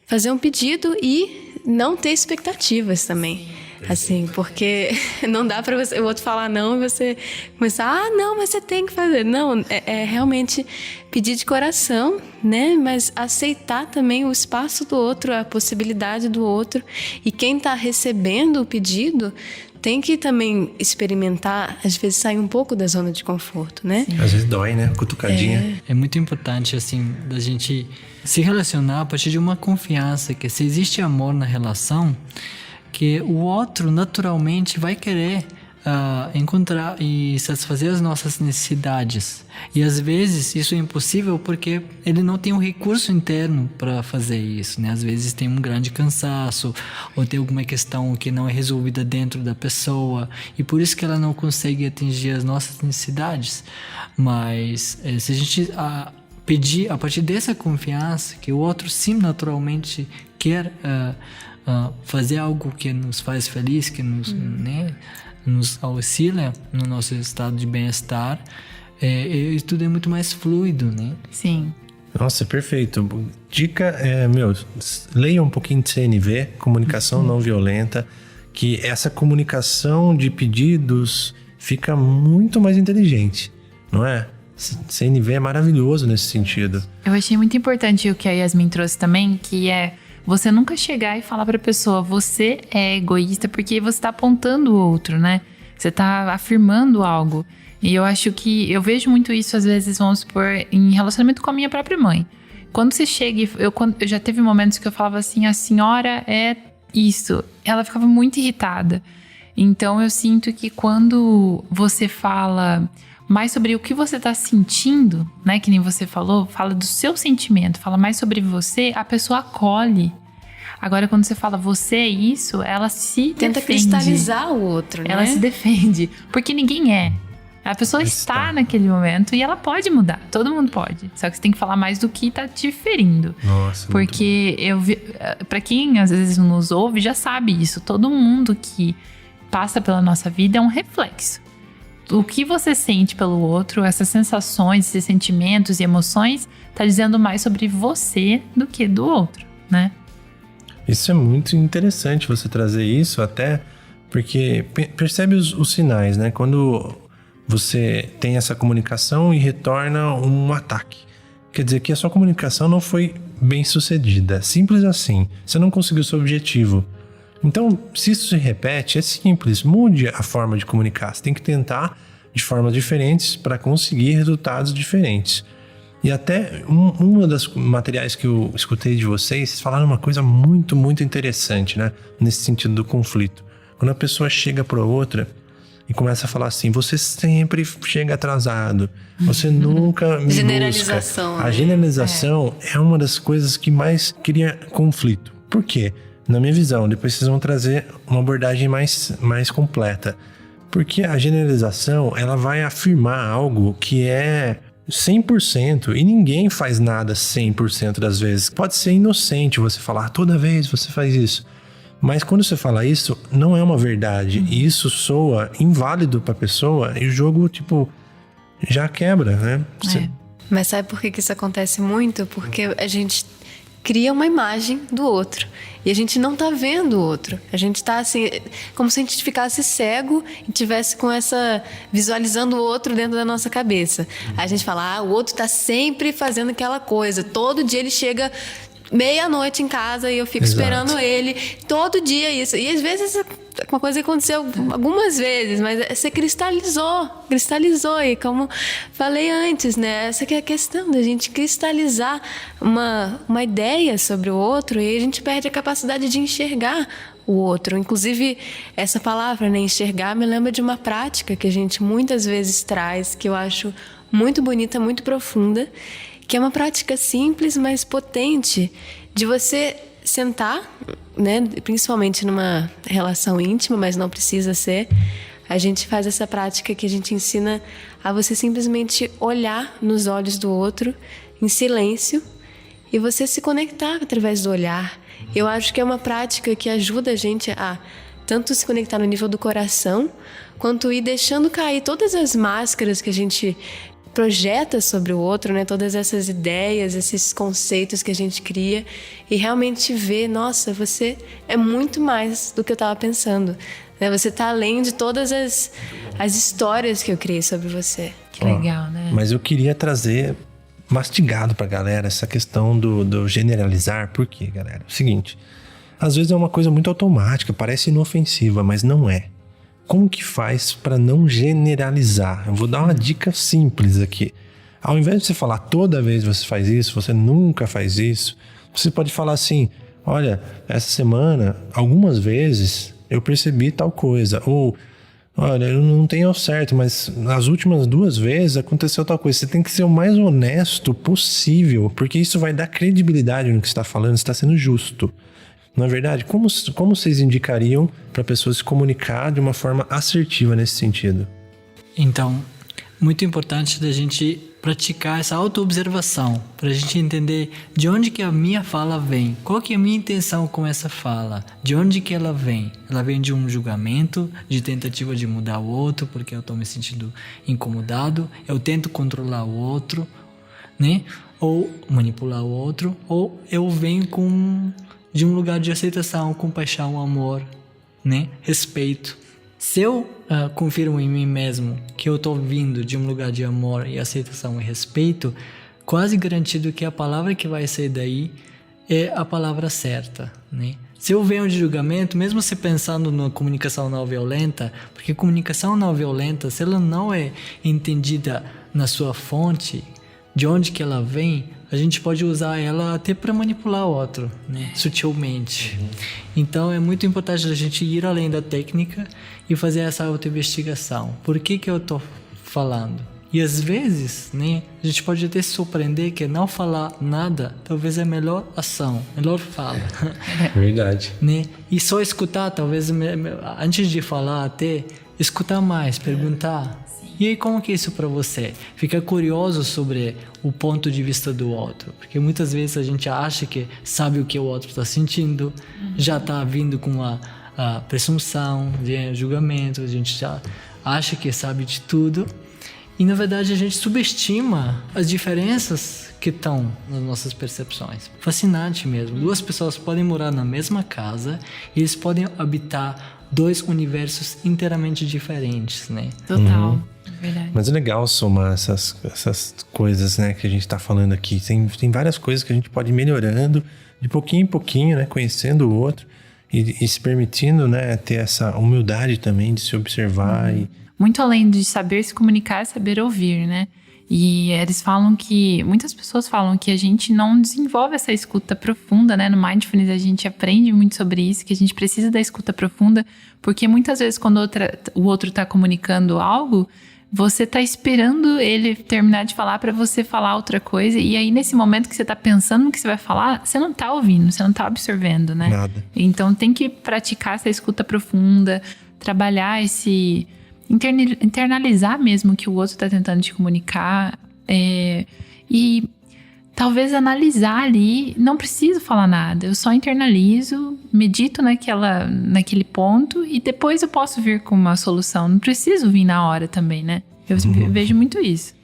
Fazer um pedido e não ter expectativas também. Assim, porque não dá para o outro falar não e você começar, não, mas você tem que fazer. Não, é realmente pedir de coração, né? Mas aceitar também o espaço do outro, a possibilidade do outro. E quem está recebendo o pedido tem que também experimentar, às vezes sair um pouco da zona de conforto, né? Sim. Às vezes dói, né? Cutucadinha. É muito importante, assim, da gente se relacionar a partir de uma confiança, que se existe amor na relação, que o outro naturalmente vai querer encontrar e satisfazer as nossas necessidades. E às vezes isso é impossível porque ele não tem um recurso interno para fazer isso, né? Às vezes tem um grande cansaço ou tem alguma questão que não é resolvida dentro da pessoa e por isso que ela não consegue atingir as nossas necessidades. Mas se a gente pedir a partir dessa confiança que o outro sim naturalmente quer fazer algo que nos faz feliz, que nos, né, nos auxilia no nosso estado de bem-estar, tudo é muito mais fluido, né? Sim. Nossa, perfeito. Dica leia um pouquinho de CNV, comunicação não violenta, que essa comunicação de pedidos fica muito mais inteligente, não é? CNV é maravilhoso nesse sentido. Eu achei muito importante o que a Yasmin trouxe também, que é você nunca chegar e falar pra pessoa, você é egoísta, porque você tá apontando o outro, né? Você tá afirmando algo. E eu acho que, eu vejo muito isso às vezes, vamos supor, em relacionamento com a minha própria mãe. Quando você chega, eu já teve momentos que eu falava assim, a senhora é isso. Ela ficava muito irritada. Então eu sinto que quando você fala mais sobre o que você tá sentindo, né? Que nem você falou, fala do seu sentimento, fala mais sobre você, a pessoa acolhe. Agora, quando você fala você é isso, ela se Tenta defende. cristalizar o outro, né? Ela se defende, porque ninguém é. A pessoa está naquele momento e ela pode mudar. Todo mundo pode. Só que você tem que falar mais do que tá te ferindo. Nossa, porque pra quem às vezes nos ouve já sabe isso. Todo mundo que passa pela nossa vida é um reflexo. O que você sente pelo outro, essas sensações, esses sentimentos e emoções, tá dizendo mais sobre você do que do outro, né? Isso é muito interessante você trazer isso, até porque percebe os sinais, né? Quando você tem essa comunicação e retorna um ataque. Quer dizer que a sua comunicação não foi bem sucedida. Simples assim. Você não conseguiu seu objetivo. Então, se isso se repete, é simples. Mude a forma de comunicar. Você tem que tentar de formas diferentes para conseguir resultados diferentes. E até uma das materiais que eu escutei de vocês falaram uma coisa muito, muito interessante, né? Nesse sentido do conflito. Quando a pessoa chega para outra e começa a falar assim, você sempre chega atrasado, você nunca me Generalização, busca. né? A generalização é uma das coisas que mais cria conflito. Por quê? Na minha visão, depois vocês vão trazer uma abordagem mais completa. Porque a generalização, ela vai afirmar algo que é 100% e ninguém faz nada 100% das vezes. Pode ser inocente você falar, toda vez você faz isso. Mas quando você fala isso, não é uma verdade. E isso soa inválido pra pessoa e o jogo, já quebra, né? Mas sabe por que isso acontece muito? Porque a gente cria uma imagem do outro. E a gente não tá vendo o outro. A gente tá assim, como se a gente ficasse cego e tivesse com visualizando o outro dentro da nossa cabeça. Aí a gente fala, o outro tá sempre fazendo aquela coisa. Todo dia ele chega meia-noite em casa e eu fico esperando ele. Todo dia isso. E às vezes uma coisa que aconteceu algumas vezes, mas você cristalizou. E como falei antes, né? Essa que é a questão da gente cristalizar uma ideia sobre o outro e a gente perde a capacidade de enxergar o outro. Inclusive, essa palavra, né, enxergar, me lembra de uma prática que a gente muitas vezes traz, que eu acho muito bonita, muito profunda, que é uma prática simples, mas potente, de você sentar, né, principalmente numa relação íntima, mas não precisa ser. A gente faz essa prática que a gente ensina a você simplesmente olhar nos olhos do outro em silêncio e você se conectar através do olhar. Eu acho que é uma prática que ajuda a gente a tanto se conectar no nível do coração, quanto ir deixando cair todas as máscaras que a gente projeta sobre o outro, né? Todas essas ideias, esses conceitos que a gente cria e realmente ver, nossa, você é muito mais do que eu estava pensando, né? Você está além de todas as histórias que eu criei sobre você. Que legal, né? Mas eu queria trazer mastigado pra galera essa questão do generalizar. Por quê, galera? O seguinte, às vezes é uma coisa muito automática, parece inofensiva, mas não é. Como que faz para não generalizar? Eu vou dar uma dica simples aqui. Ao invés de você falar toda vez você faz isso, você nunca faz isso, você pode falar assim, olha, essa semana, algumas vezes eu percebi tal coisa. Ou, olha, eu não tenho ao certo, mas nas últimas 2 vezes aconteceu tal coisa. Você tem que ser o mais honesto possível, porque isso vai dar credibilidade no que você está falando, você está sendo justo. Na verdade, como vocês indicariam para a pessoa se comunicar de uma forma assertiva nesse sentido? Então, muito importante da gente praticar essa autoobservação, para a gente entender de onde que a minha fala vem, qual que é a minha intenção com essa fala, de onde que ela vem. Ela vem de um julgamento, de tentativa de mudar o outro, porque eu estou me sentindo incomodado, eu tento controlar o outro, né? Ou manipular o outro, ou eu venho de um lugar de aceitação, compaixão, amor, né? Respeito. Se eu confirmo em mim mesmo que eu estou vindo de um lugar de amor e aceitação e respeito, quase garantido que a palavra que vai sair daí é a palavra certa, né? Se eu venho de julgamento, mesmo se pensando na comunicação não violenta, porque comunicação não violenta, se ela não é entendida na sua fonte, de onde que ela vem, a gente pode usar ela até para manipular o outro, né? Sutilmente. Então é muito importante a gente ir além da técnica e fazer essa autoinvestigação. Por que eu estou falando? E às vezes, né, a gente pode até se surpreender que não falar nada talvez é a melhor ação, melhor fala. Verdade. Né? E só escutar, talvez, antes de falar até, escutar mais, perguntar. E aí, como que é isso para você? Fica curioso sobre o ponto de vista do outro. Porque muitas vezes a gente acha que sabe o que o outro está sentindo, já está vindo com a presunção de julgamento, a gente já acha que sabe de tudo. E, na verdade, a gente subestima as diferenças que estão nas nossas percepções. Fascinante mesmo. Duas pessoas podem morar na mesma casa e eles podem habitar dois universos inteiramente diferentes, né? Total. Verdade. Mas é legal somar essas coisas, né, que a gente tá falando aqui. Tem várias coisas que a gente pode ir melhorando de pouquinho em pouquinho, né? Conhecendo o outro e se permitindo, né, ter essa humildade também de se observar e... Muito além de saber se comunicar, é saber ouvir, né? E eles falam que... Muitas pessoas falam que a gente não desenvolve essa escuta profunda, né? No Mindfulness a gente aprende muito sobre isso, que a gente precisa da escuta profunda, porque muitas vezes quando o outro tá comunicando algo, você tá esperando ele terminar de falar para você falar outra coisa, e aí nesse momento que você tá pensando no que você vai falar, você não tá ouvindo, você não tá absorvendo, né? Nada. Então tem que praticar essa escuta profunda, trabalhar esse... internalizar mesmo o que o outro está tentando te comunicar, e talvez analisar ali. Não preciso falar nada, eu só internalizo, medito naquele ponto e depois eu posso vir com uma solução. Não preciso vir na hora também, né? Eu vejo muito isso.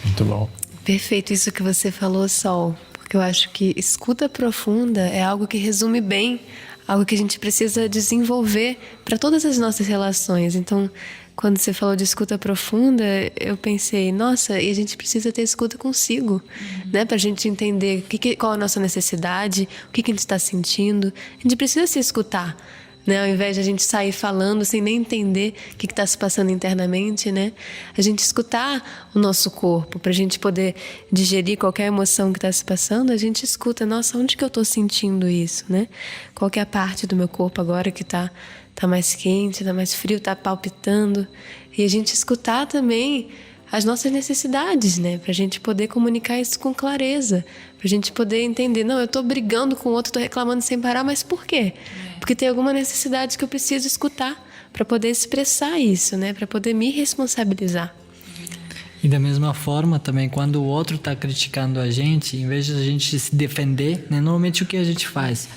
Muito bom. Perfeito isso que você falou, Sol, porque eu acho que escuta profunda é algo que resume bem algo que a gente precisa desenvolver para todas as nossas relações. Então, quando você falou de escuta profunda, eu pensei, nossa, e a gente precisa ter escuta consigo, né? Pra gente entender qual a nossa necessidade, o que a gente está sentindo. A gente precisa se escutar, né? Ao invés de a gente sair falando sem nem entender o que está se passando internamente, né? A gente escutar o nosso corpo, pra gente poder digerir qualquer emoção que está se passando, a gente escuta, nossa, onde que eu estou sentindo isso, né? Qual que é a parte do meu corpo agora que tá mais quente, tá mais frio, tá palpitando. E a gente escutar também as nossas necessidades, né? Pra gente poder comunicar isso com clareza. Pra gente poder entender, não, eu tô brigando com o outro, tô reclamando sem parar, mas por quê? Porque tem alguma necessidade que eu preciso escutar pra poder expressar isso, né? Pra poder me responsabilizar. E da mesma forma também, quando o outro está criticando a gente, em vez de a gente se defender, né, normalmente o que a gente faz?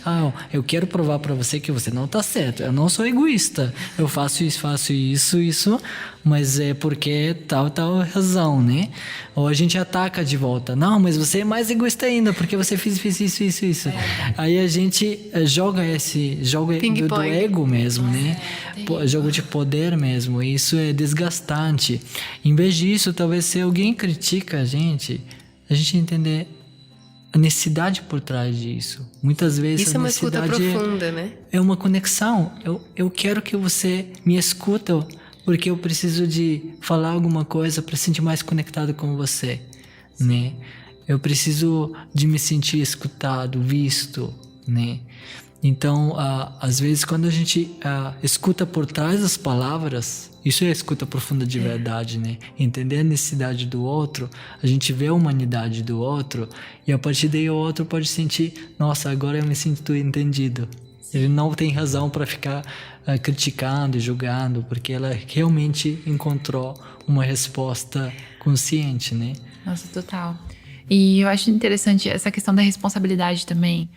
Eu quero provar para você que você não está certo. Eu não sou egoísta. Eu faço isso, mas é porque tal razão, né? Ou a gente ataca de volta. Não, mas você é mais egoísta ainda, porque você fez isso. Aí a gente joga esse jogo do ego mesmo, né? Jogo de poder mesmo. E isso é desgastante. Em vez disso, talvez se alguém critica a gente entender a necessidade por trás disso. Muitas vezes isso a é uma escuta profunda, né? É uma conexão. Eu quero que você me escuta, porque eu preciso de falar alguma coisa para sentir mais conectado com você, né? Eu preciso de me sentir escutado, visto, né? Então, às vezes, quando a gente escuta por trás das palavras, isso é a escuta profunda de verdade, né? Entender a necessidade do outro, a gente vê a humanidade do outro, e a partir daí o outro pode sentir, nossa, agora eu me sinto entendido. Ele não tem razão para ficar criticando e julgando, porque ela realmente encontrou uma resposta consciente, né? Nossa, total. E eu acho interessante essa questão da responsabilidade também.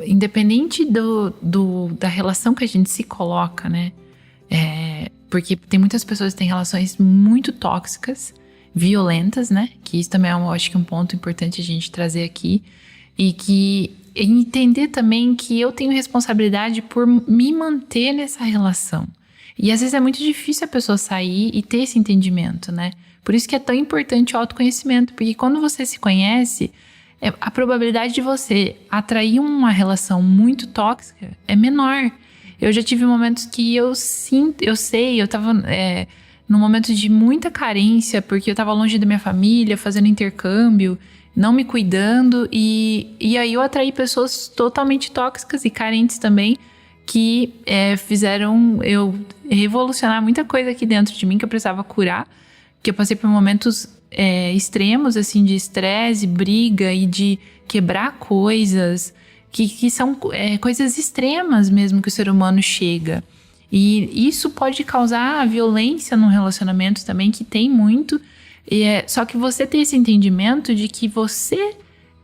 Independente da relação que a gente se coloca, né? Porque tem muitas pessoas que têm relações muito tóxicas, violentas, né? Que isso também eu acho que é um ponto importante a gente trazer aqui. E que entender também que eu tenho responsabilidade por me manter nessa relação. E às vezes é muito difícil a pessoa sair e ter esse entendimento, né? Por isso que é tão importante o autoconhecimento, porque quando você se conhece, a probabilidade de você atrair uma relação muito tóxica é menor. Eu já tive momentos que eu tava num momento de muita carência, porque eu tava longe da minha família, fazendo intercâmbio, não me cuidando, e aí eu atraí pessoas totalmente tóxicas e carentes também, que fizeram eu revolucionar muita coisa aqui dentro de mim que eu precisava curar, Porque eu passei por momentos extremos, assim, de estresse, briga e de quebrar coisas, que são coisas extremas mesmo que o ser humano chega. E isso pode causar violência no relacionamento também, que tem muito. Só que você ter esse entendimento de que você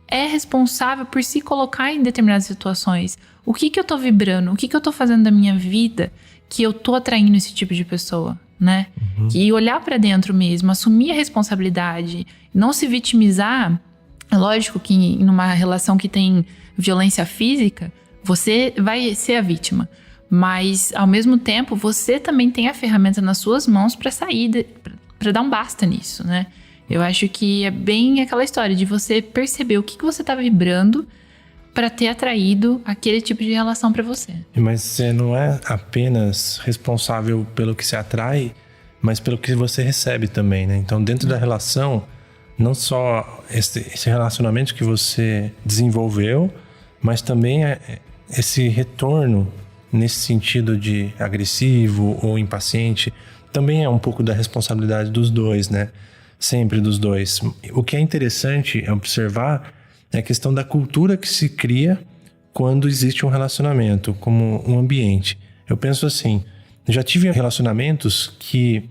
é responsável por se colocar em determinadas situações. O que eu tô vibrando? O que eu tô fazendo da minha vida que eu tô atraindo esse tipo de pessoa, né? E olhar pra dentro mesmo, assumir a responsabilidade, não se vitimizar. É lógico que numa relação que tem violência física, você vai ser a vítima. Mas, ao mesmo tempo, você também tem a ferramenta nas suas mãos pra sair, pra dar um basta nisso, né? Eu acho que é bem aquela história de você perceber o que você tá vibrando para ter atraído aquele tipo de relação para você. Mas você não é apenas responsável pelo que se atrai, mas pelo que você recebe também, né? Então, dentro da relação, não só esse relacionamento que você desenvolveu, mas também esse retorno nesse sentido de agressivo ou impaciente, também é um pouco da responsabilidade dos dois, né? Sempre dos dois. O que é interessante observar é a questão da cultura que se cria quando existe um relacionamento, como um ambiente. Eu penso assim, já tive relacionamentos que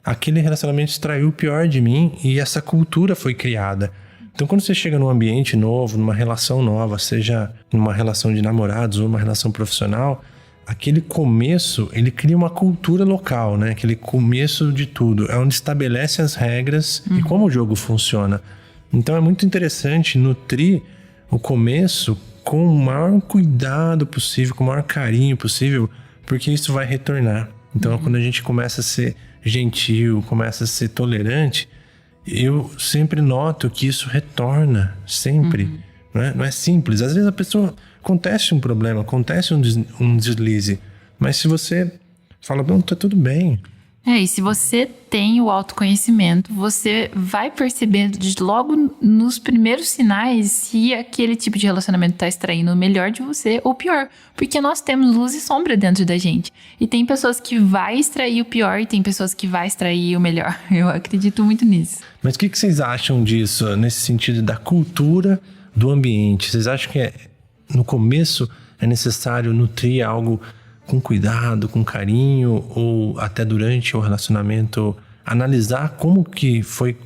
aquele relacionamento extraiu o pior de mim e essa cultura foi criada. Então, quando você chega num ambiente novo, numa relação nova, seja numa relação de namorados ou numa relação profissional, aquele começo, ele cria uma cultura local, né? Aquele começo de tudo. É onde estabelece as regras e como o jogo funciona. Então é muito interessante nutrir o começo com o maior cuidado possível, com o maior carinho possível, porque isso vai retornar. Então quando a gente começa a ser gentil, começa a ser tolerante, eu sempre noto que isso retorna, sempre. Não é simples. Às vezes a pessoa... Acontece um problema, acontece um deslize, mas se você fala, não, tá tudo bem. E se você tem o autoconhecimento, você vai percebendo logo nos primeiros sinais se aquele tipo de relacionamento tá extraindo o melhor de você ou o pior. Porque nós temos luz e sombra dentro da gente. E tem pessoas que vai extrair o pior e tem pessoas que vai extrair o melhor. Eu acredito muito nisso. Mas o que vocês acham disso, nesse sentido da cultura do ambiente? Vocês acham que no começo é necessário nutrir algo com cuidado, com carinho, ou até durante o relacionamento analisar como que foi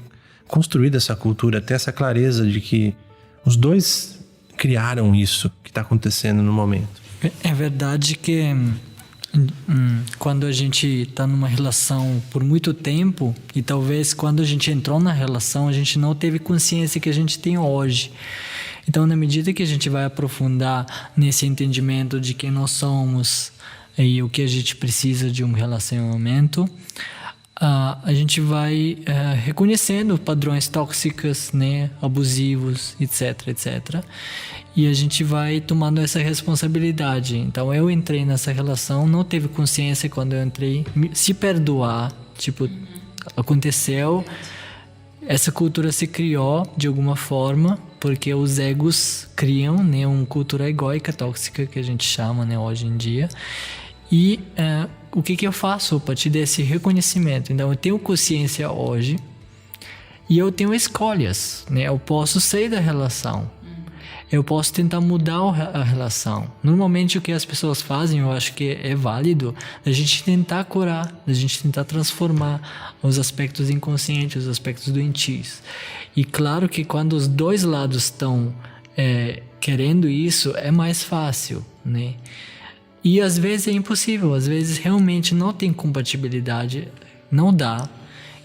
construída essa cultura, ter essa clareza de que os dois criaram isso que está acontecendo no momento? É verdade que quando a gente está numa relação por muito tempo, e talvez quando a gente entrou na relação a gente não teve consciência que a gente tem hoje. Então, na medida que a gente vai aprofundar nesse entendimento de quem nós somos e o que a gente precisa de um relacionamento, a gente vai reconhecendo padrões tóxicos, né, abusivos, etc, etc. E a gente vai tomando essa responsabilidade. Então, eu entrei nessa relação, não teve consciência quando eu entrei, se perdoar, tipo, aconteceu... Essa cultura se criou de alguma forma porque os egos criam, né, uma cultura egóica tóxica que a gente chama, né, hoje em dia. E o que eu faço a partir desse reconhecimento? Então eu tenho consciência hoje e eu tenho escolhas, né? Eu posso sair da relação, eu posso tentar mudar a relação. Normalmente o que as pessoas fazem, eu acho que é válido, a gente tentar curar, a gente tentar transformar os aspectos inconscientes, os aspectos doentios. E claro que quando os dois lados estão querendo isso, é mais fácil, né? E às vezes é impossível, às vezes realmente não tem compatibilidade, não dá.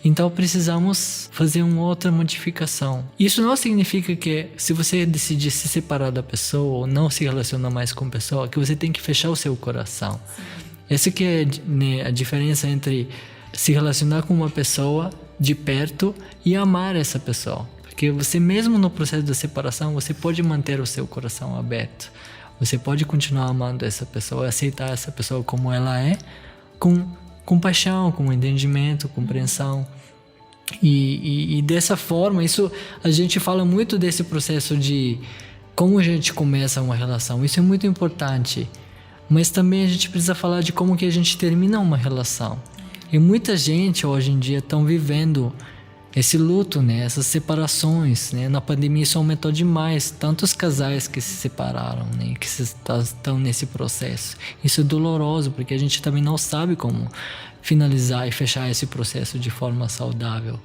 Então precisamos fazer uma outra modificação. Isso não significa que se você decidir se separar da pessoa ou não se relacionar mais com a pessoa, que você tem que fechar o seu coração. Essa que é, né, a diferença entre se relacionar com uma pessoa de perto e amar essa pessoa. Porque você mesmo no processo da separação, você pode manter o seu coração aberto. Você pode continuar amando essa pessoa, aceitar essa pessoa como ela é, com compaixão, com entendimento, compreensão. E dessa forma, isso a gente fala muito desse processo de como a gente começa uma relação. Isso é muito importante. Mas também a gente precisa falar de como que a gente termina uma relação. E muita gente hoje em dia estão vivendo esse luto, né? Essas separações, né? Na pandemia isso aumentou demais. Tantos casais que se separaram, né? Que estão nesse processo. Isso é doloroso, porque a gente também não sabe como finalizar e fechar esse processo de forma saudável.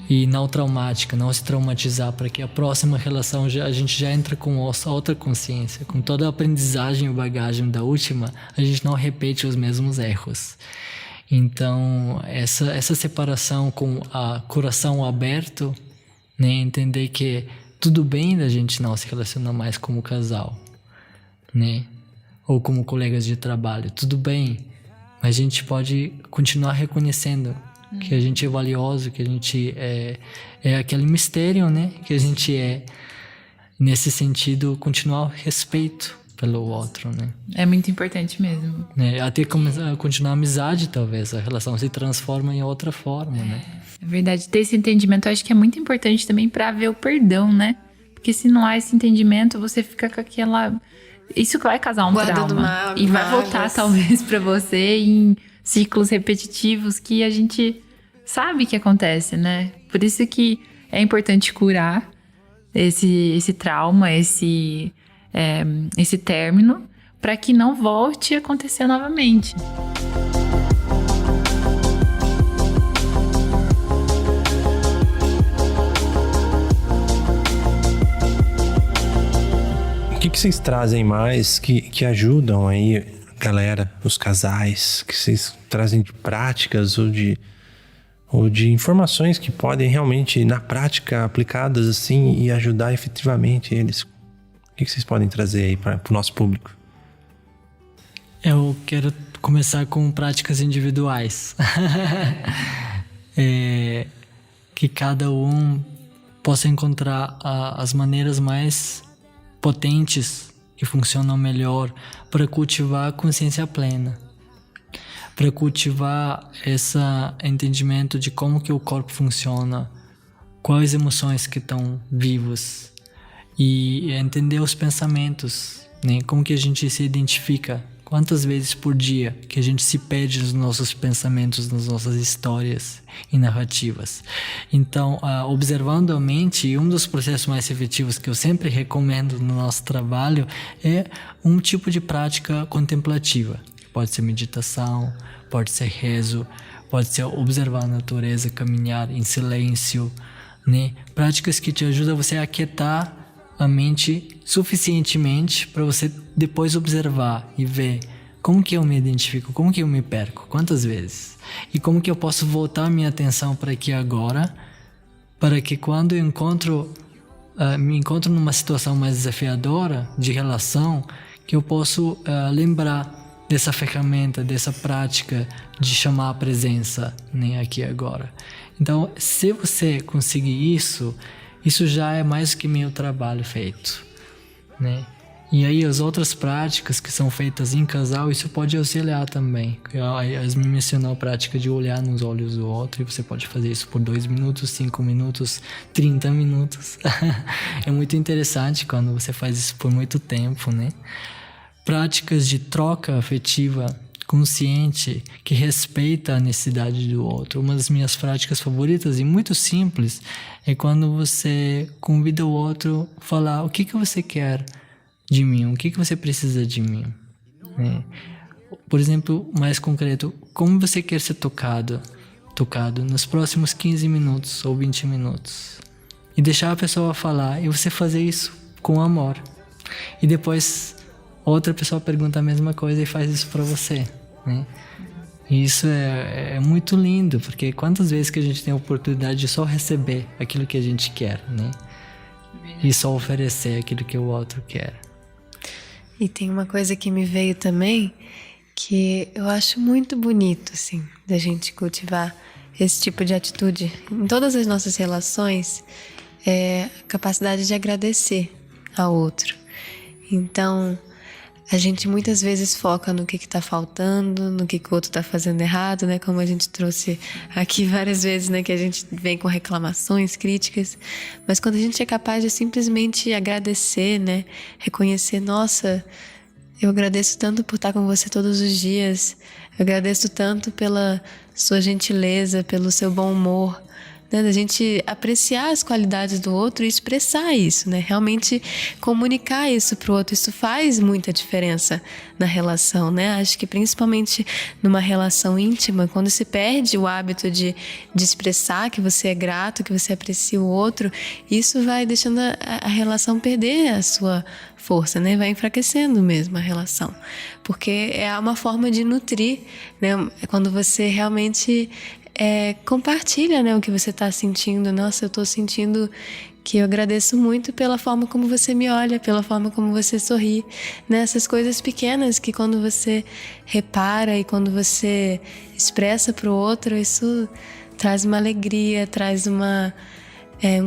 E não traumática, não se traumatizar, para que a próxima relação a gente já entra com outra consciência. Com toda a aprendizagem e bagagem da última, a gente não repete os mesmos erros. Então, essa separação com o coração aberto, né? Entender que tudo bem da gente não se relacionar mais como casal, né? Ou como colegas de trabalho, tudo bem, mas a gente pode continuar reconhecendo que a gente é valioso, que a gente é aquele mistério, né? Que a gente é, nesse sentido, continuar o respeito pelo outro, né? É muito importante mesmo. Até continuar a amizade, talvez. A relação se transforma em outra forma, né? É verdade. Ter esse entendimento eu acho que é muito importante também pra ver o perdão, né? Porque se não há esse entendimento, você fica com aquela... Isso que vai causar um Guardando trauma. E vai voltar, talvez, pra você em ciclos repetitivos que a gente sabe que acontece, né? Por isso que é importante curar esse trauma, esse término, para que não volte a acontecer novamente. O que vocês trazem mais que ajudam aí a galera, os casais, que vocês trazem de práticas ou de informações que podem realmente, na prática, aplicadas assim e ajudar efetivamente eles? O que vocês podem trazer aí para o nosso público? Eu quero começar com práticas individuais. Que cada um possa encontrar as maneiras mais potentes que funcionam melhor para cultivar a consciência plena, para cultivar esse entendimento de como que o corpo funciona, quais emoções que estão vivos, e entender os pensamentos, né? Como que a gente se identifica, quantas vezes por dia que a gente se perde nos nossos pensamentos, nas nossas histórias e narrativas. Então, observando a mente, e um dos processos mais efetivos que eu sempre recomendo no nosso trabalho é um tipo de prática contemplativa. Pode ser meditação, pode ser rezo, pode ser observar a natureza, caminhar em silêncio, né? Práticas que te ajudam você a aquietar a mente suficientemente para você depois observar e ver como que eu me identifico, como que eu me perco, quantas vezes, e como que eu posso voltar a minha atenção para aqui agora, para que quando eu me encontro numa situação mais desafiadora de relação, que eu posso lembrar dessa ferramenta, dessa prática de chamar a presença, né, aqui e agora. Então, se você conseguir isso já é mais do que meu trabalho feito, né? E aí as outras práticas que são feitas em casal, isso pode auxiliar também. As me mencionou a prática de olhar nos olhos do outro, e você pode fazer isso por 2 minutos, 5 minutos, 30 minutos. É muito interessante quando você faz isso por muito tempo, né? Práticas de troca afetiva consciente, que respeita a necessidade do outro. Uma das minhas práticas favoritas e muito simples é quando você convida o outro a falar o que você quer de mim, o que você precisa de mim. Por exemplo, mais concreto, como você quer ser tocado nos próximos 15 minutos ou 20 minutos. E deixar a pessoa falar e você fazer isso com amor. E depois outra pessoa pergunta a mesma coisa e faz isso para você, né? E isso é muito lindo, porque quantas vezes que a gente tem a oportunidade de só receber aquilo que a gente quer, né? E só oferecer aquilo que o outro quer. E tem uma coisa que me veio também, que eu acho muito bonito, assim, da gente cultivar esse tipo de atitude em todas as nossas relações, é a capacidade de agradecer ao outro. Então, a gente muitas vezes foca no que tá faltando, no que o outro tá fazendo errado, né? Como a gente trouxe aqui várias vezes, né? Que a gente vem com reclamações, críticas. Mas quando a gente é capaz de simplesmente agradecer, né? Reconhecer, nossa, Eu agradeço tanto por estar com você todos os dias. Eu agradeço tanto pela sua gentileza, pelo seu bom humor, né? Da gente apreciar as qualidades do outro e expressar isso, né? Realmente comunicar isso pro outro. Isso faz muita diferença na relação, né? Acho que principalmente numa relação íntima, quando se perde o hábito de expressar que você é grato, que você aprecia o outro, isso vai deixando a relação perder a sua força, né? Vai enfraquecendo mesmo a relação, porque é uma forma de nutrir, né? É quando você realmente compartilha, né, o que você está sentindo. Nossa, eu estou sentindo que eu agradeço muito pela forma como você me olha, pela forma como você sorri, né? Essas coisas pequenas que quando você repara e quando você expressa para o outro, isso traz uma alegria, traz um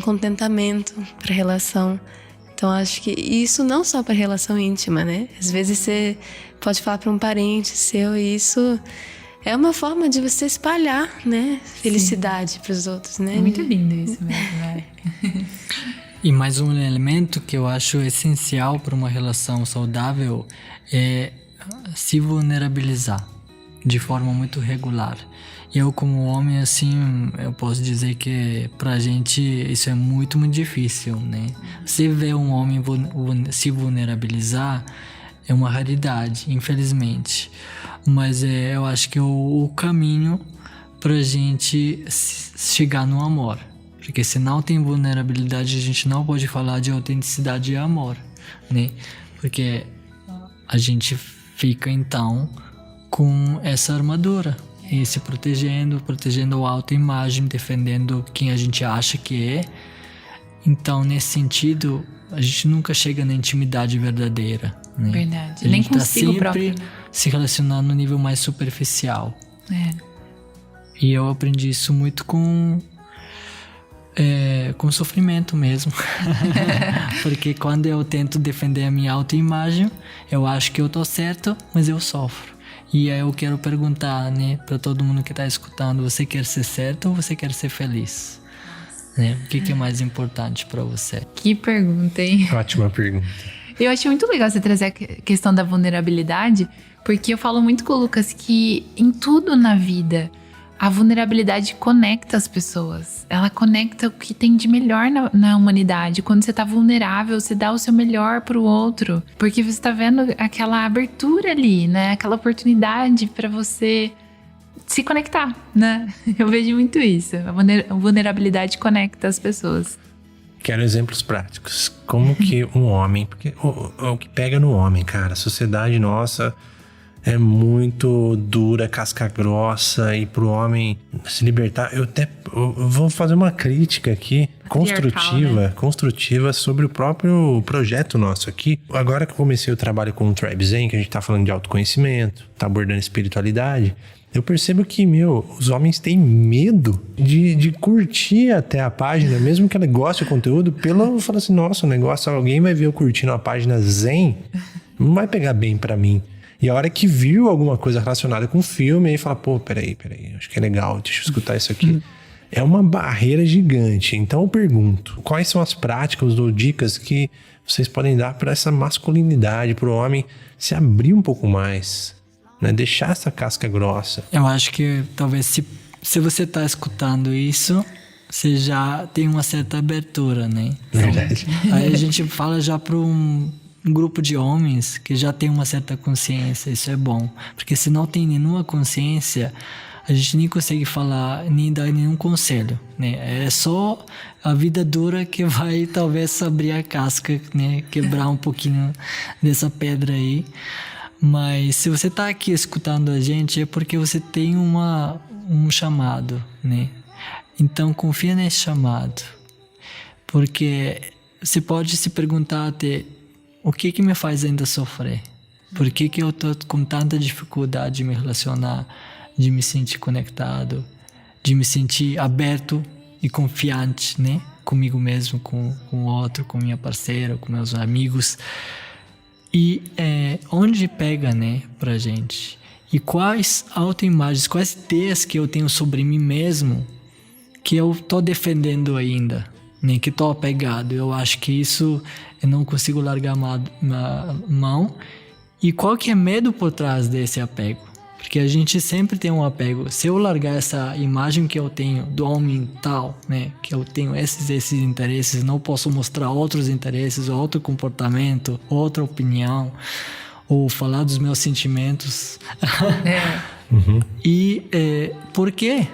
contentamento para a relação. Então, acho que isso não só para relação íntima, né? Às vezes você pode falar para um parente seu e isso é uma forma de você espalhar, né? Felicidade para os outros, né? É muito lindo isso mesmo, né? E mais um elemento que eu acho essencial para uma relação saudável é se vulnerabilizar de forma muito regular. Eu, como homem, assim, eu posso dizer que pra gente isso é muito, muito difícil, né? Se ver um homem se vulnerabilizar é uma raridade, infelizmente. Mas eu acho que é o caminho pra gente chegar no amor. Porque se não tem vulnerabilidade, a gente não pode falar de autenticidade e amor, né? Porque a gente fica, então, com essa armadura. E se protegendo a autoimagem, defendendo quem a gente acha que é. Então, nesse sentido, a gente nunca chega na intimidade verdadeira, né? Verdade. A Nem gente tá consigo sempre próprio. se relacionando no nível mais superficial. É. E eu aprendi isso muito com sofrimento mesmo. Porque quando eu tento defender a minha autoimagem, eu acho que eu tô certo, mas eu sofro. E aí eu quero perguntar, né, para todo mundo que tá escutando: você quer ser certo ou você quer ser feliz? Né? O que é mais importante para você? Que pergunta, hein? Ótima pergunta. Eu achei muito legal você trazer a questão da vulnerabilidade, porque eu falo muito com o Lucas que em tudo na vida a vulnerabilidade conecta as pessoas. Ela conecta o que tem de melhor na humanidade. Quando você tá vulnerável, você dá o seu melhor pro outro, porque você tá vendo aquela abertura ali, né? Aquela oportunidade para você se conectar, né? Eu vejo muito isso. A vulnerabilidade conecta as pessoas. Quero exemplos práticos. Como que um homem... Porque o que pega no homem, cara, a sociedade nossa é muito dura, casca grossa, e pro homem se libertar... Eu vou fazer uma crítica aqui, construtiva sobre o próprio projeto nosso aqui. Agora que eu comecei o trabalho com o Tribe Zen, que a gente tá falando de autoconhecimento, tá abordando espiritualidade, eu percebo que, os homens têm medo de curtir até a página, mesmo que ela goste do conteúdo, fala assim, nossa, o negócio, alguém vai ver eu curtindo a página Zen, não vai pegar bem pra mim. E a hora que viu alguma coisa relacionada com o filme, aí fala, pô, peraí, acho que é legal, deixa eu escutar isso aqui. É uma barreira gigante. Então eu pergunto, quais são as práticas ou dicas que vocês podem dar para essa masculinidade, para o homem se abrir um pouco mais, né? Deixar essa casca grossa. Eu acho que talvez se você está escutando isso, você já tem uma certa abertura, né? Verdade. Aí a gente fala já para um grupo de homens que já tem uma certa consciência. Isso é bom, porque se não tem nenhuma consciência, a gente nem consegue falar, nem dar nenhum conselho, né? É só a vida dura que vai talvez abrir a casca, né? Quebrar um pouquinho dessa pedra aí. Mas se você tá aqui escutando a gente, é porque você tem um chamado, né? Então confia nesse chamado, porque você pode se perguntar até: o que me faz ainda sofrer? Por que eu tô com tanta dificuldade de me relacionar, de me sentir conectado, de me sentir aberto e confiante, né? Comigo mesmo, com o outro, com minha parceira, com meus amigos. E onde pega, né, pra gente? E quais autoimagens, quais ideias que eu tenho sobre mim mesmo que eu tô defendendo ainda, né, que tô apegado. Eu acho que isso eu não consigo largar a mão, E qual que é medo por trás desse apego? Porque a gente sempre tem um apego. Se eu largar essa imagem que eu tenho do homem tal, né? Que eu tenho esses interesses, não posso mostrar outros interesses, outro comportamento, outra opinião, ou falar dos meus sentimentos. E por quê?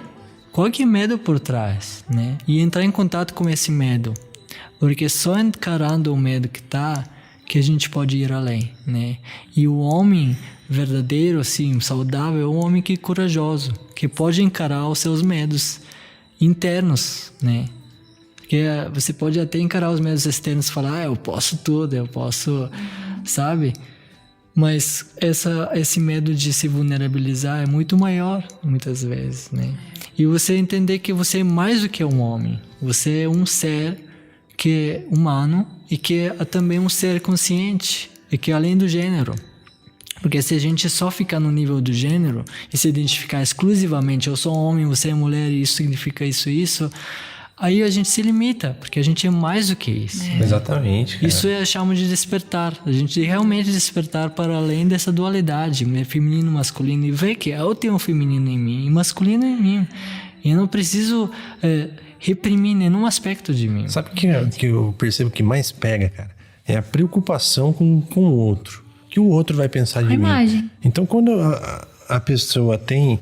Qual que é o medo por trás, né? E entrar em contato com esse medo. Porque só encarando o medo que a gente pode ir além, né? E o homem verdadeiro, assim, saudável, é um homem que é corajoso, que pode encarar os seus medos internos, né? Porque você pode até encarar os medos externos e falar, eu posso tudo, eu posso, sabe? Mas esse medo de se vulnerabilizar é muito maior, muitas vezes, né? E você entender que você é mais do que um homem. Você é um ser que é humano e que é também um ser consciente e que é além do gênero. Porque se a gente só ficar no nível do gênero e se identificar exclusivamente, eu sou homem, você é mulher e isso significa isso, aí a gente se limita, porque a gente é mais do que isso. Exatamente, cara. Isso chamo de despertar. A gente realmente despertar para além dessa dualidade, né? Feminino, masculino, e ver que eu tenho um feminino em mim e masculino em mim. E eu não preciso reprimir nenhum aspecto de mim. Sabe o que eu percebo que mais pega, cara? É a preocupação com o outro. O que o outro vai pensar de mim. Imagem. Então, quando a pessoa tem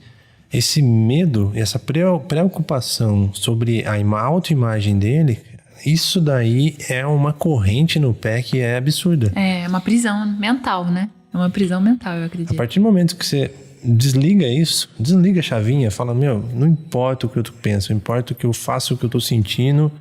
esse medo, essa preocupação sobre a autoimagem dele, isso daí é uma corrente no pé que é absurda. É uma prisão mental, né? É uma prisão mental, eu acredito. A partir do momento que você desliga isso, desliga a chavinha, fala, não importa o que eu penso, importa o que eu faço, o que eu tô sentindo,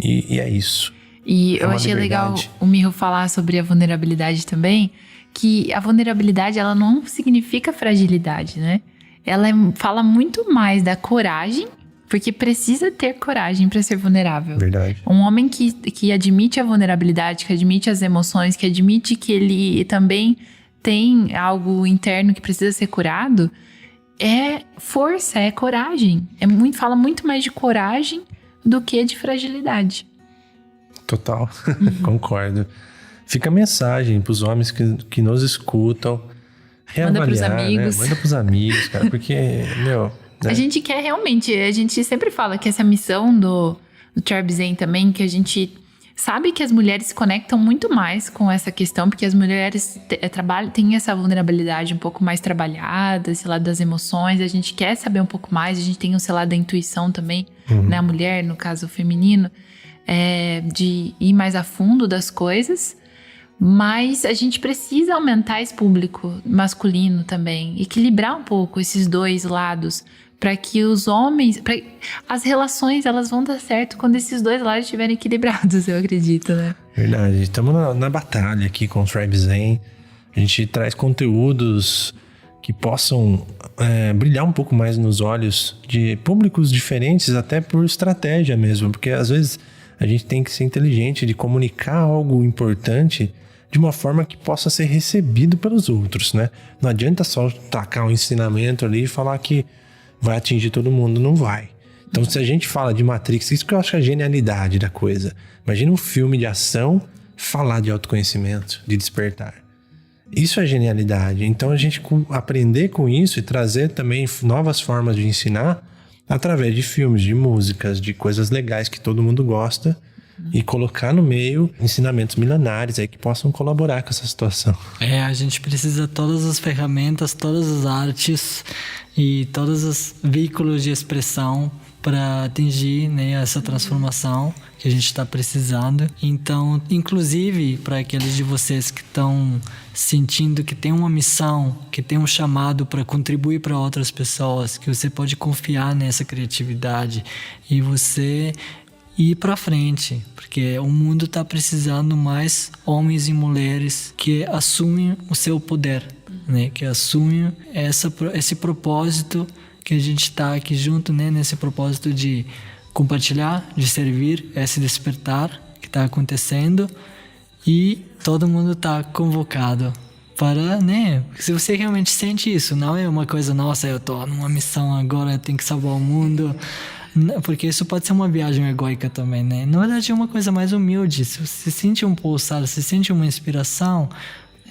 e é isso. E eu achei legal o Miho falar sobre a vulnerabilidade também, que a vulnerabilidade, ela não significa fragilidade, né? Ela fala muito mais da coragem, porque precisa ter coragem para ser vulnerável. Verdade. Um homem que admite a vulnerabilidade, que admite as emoções, que admite que ele também tem algo interno que precisa ser curado, é força, é coragem. Fala muito mais de coragem do que de fragilidade. Total, concordo. Fica a mensagem pros homens que nos escutam. Manda pros amigos. Né? Manda pros amigos, cara, porque, Né? A gente quer realmente, a gente sempre fala que essa missão do Tribe Zen também, que a gente sabe que as mulheres se conectam muito mais com essa questão, porque as mulheres têm essa vulnerabilidade um pouco mais trabalhada, esse lado das emoções, a gente quer saber um pouco mais, a gente tem esse lado da intuição também, né? A mulher, no caso feminino, de ir mais a fundo das coisas, mas a gente precisa aumentar esse público masculino também, equilibrar um pouco esses dois lados, para que os homens, as relações, elas vão dar certo quando esses dois lados estiverem equilibrados, eu acredito, né? Verdade, estamos na batalha aqui com o Tribe Zen. A gente traz conteúdos que possam brilhar um pouco mais nos olhos de públicos diferentes, até por estratégia mesmo, porque às vezes a gente tem que ser inteligente de comunicar algo importante de uma forma que possa ser recebido pelos outros, né? Não adianta só tacar um ensinamento ali e falar que vai atingir todo mundo, não vai. Então, se a gente fala de Matrix, isso que eu acho a genialidade da coisa. Imagina um filme de ação falar de autoconhecimento, de despertar. Isso é genialidade. Então, a gente aprender com isso e trazer também novas formas de ensinar através de filmes, de músicas, de coisas legais que todo mundo gosta e colocar no meio ensinamentos milenares aí que possam colaborar com essa situação. A gente precisa de todas as ferramentas, todas as artes e todos os veículos de expressão para atingir, né, essa transformação que a gente está precisando. Então, inclusive para aqueles de vocês que estão sentindo que tem uma missão, que tem um chamado para contribuir para outras pessoas, que você pode confiar nessa criatividade e você ir para frente, porque o mundo está precisando mais homens e mulheres que assumem o seu poder, né? Que assumem esse propósito que a gente está aqui junto, né? Nesse propósito de compartilhar, de servir, esse despertar que está acontecendo, e todo mundo está convocado para, né? Se você realmente sente isso, não é uma coisa, nossa, eu tô numa missão agora, eu tenho que salvar o mundo. Porque isso pode ser uma viagem egóica também, né? Na verdade é uma coisa mais humilde. Se você sente um pulsar, se sente uma inspiração,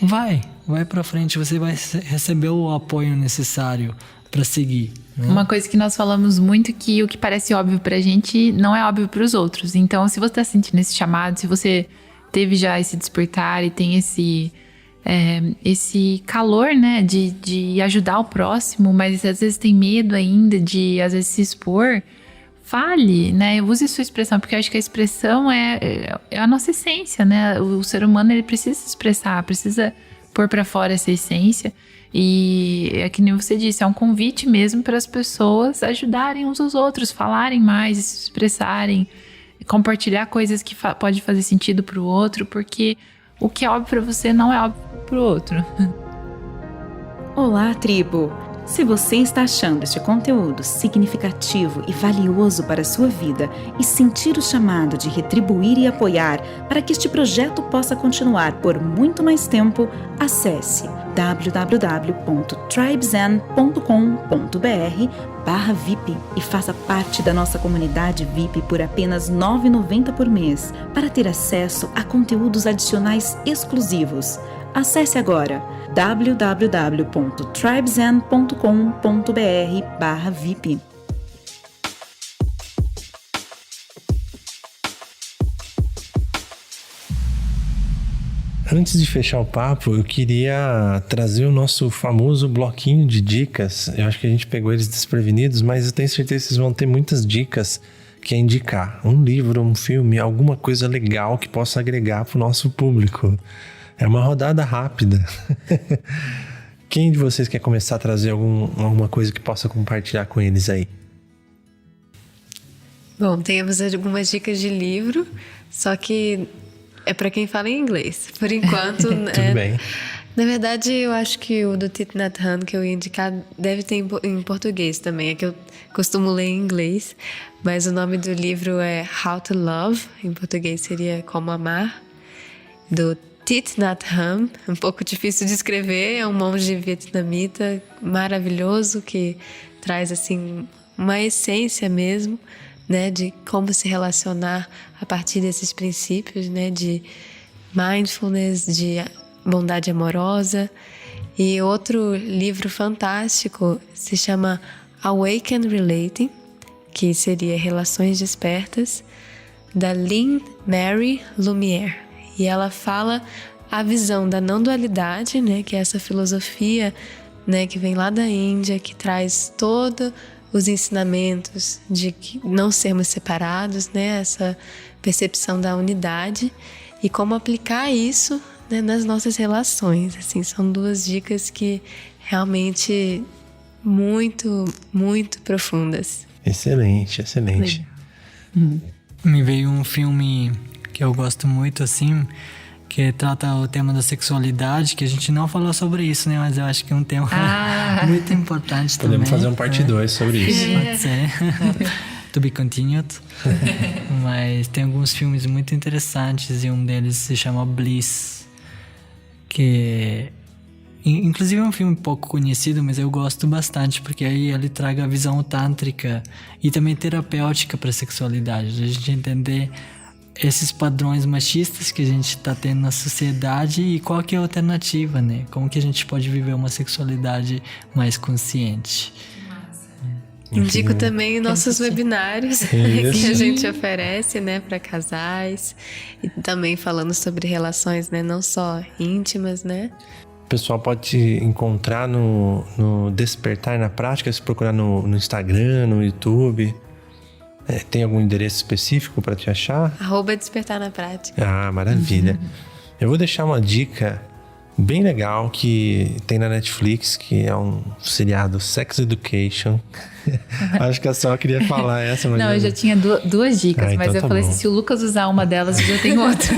vai pra frente, você vai receber o apoio necessário para seguir. Né? Uma coisa que nós falamos muito, que o que parece óbvio pra gente não é óbvio pros outros. Então, se você tá sentindo esse chamado, se você teve já esse despertar e tem esse calor, né, de ajudar o próximo, mas às vezes tem medo ainda de, às vezes, se expor, fale, né, use sua expressão, porque eu acho que a expressão é a nossa essência, né, o ser humano, ele precisa se expressar, precisa pôr pra fora essa essência, e é que nem você disse, é um convite mesmo para as pessoas ajudarem uns aos outros, falarem mais, se expressarem, compartilhar coisas que pode fazer sentido pro outro, porque o que é óbvio pra você não é óbvio pro outro. Olá, tribo! Se você está achando este conteúdo significativo e valioso para a sua vida e sentir o chamado de retribuir e apoiar para que este projeto possa continuar por muito mais tempo, acesse www.tribezen.com.br/VIP e faça parte da nossa comunidade VIP por apenas R$ 9,90 por mês para ter acesso a conteúdos adicionais exclusivos. Acesse agora www.tribezen.com.br/VIP. Antes de fechar o papo, eu queria trazer o nosso famoso bloquinho de dicas. Eu acho que a gente pegou eles desprevenidos, mas eu tenho certeza que vocês vão ter muitas dicas que é indicar. Um livro, um filme, alguma coisa legal que possa agregar para o nosso público. É uma rodada rápida. Quem de vocês quer começar a trazer alguma coisa que possa compartilhar com eles aí? Bom, temos algumas dicas de livro, só que é para quem fala em inglês. Por enquanto, Tudo bem. Na verdade, eu acho que o do Thich Nhat Hanh que eu ia indicar deve ter em português também. É que eu costumo ler em inglês, mas o nome do livro é How to Love. Em português seria Como Amar, do Thich Nhat Hanh, um pouco difícil de escrever, é um monge vietnamita maravilhoso que traz assim uma essência mesmo, né, de como se relacionar a partir desses princípios, né, de mindfulness, de bondade amorosa. E outro livro fantástico se chama Awake and Relating, que seria Relações Despertas, da Lynn Mary Lumiere. E ela fala a visão da não dualidade, né, que é essa filosofia, né, que vem lá da Índia, que traz todos os ensinamentos de que não sermos separados, né, essa percepção da unidade e como aplicar isso, né, nas nossas relações. Assim, são duas dicas que realmente muito, muito profundas. Excelente, excelente. Me veio um filme que eu gosto muito, assim, que trata o tema da sexualidade, que a gente não falou sobre isso, né? Mas eu acho que é um tema muito importante também. Podemos fazer um parte 2 sobre isso. Pode ser. To be continued. Mas tem alguns filmes muito interessantes e um deles se chama Bliss, que inclusive é um filme pouco conhecido, mas eu gosto bastante, porque aí ele traga a visão tântrica e também terapêutica para a sexualidade, a gente entender esses padrões machistas que a gente está tendo na sociedade e qual que é a alternativa, né? Como que a gente pode viver uma sexualidade mais consciente. Indico também nossos webinários que a gente oferece, né, para casais, e também falando sobre relações, né, não só íntimas, né? O pessoal pode te encontrar no Despertar na Prática, se procurar no Instagram, no YouTube. Tem algum endereço específico para te achar? @Despertar na Prática. Ah, maravilha. Eu vou deixar uma dica bem legal que tem na Netflix, que é um seriado Sex Education. Acho que a Sol queria falar essa, mas... Não, eu já tinha duas dicas, mas então eu tá falei bom. assim, se o Lucas usar uma delas, eu já tenho outra.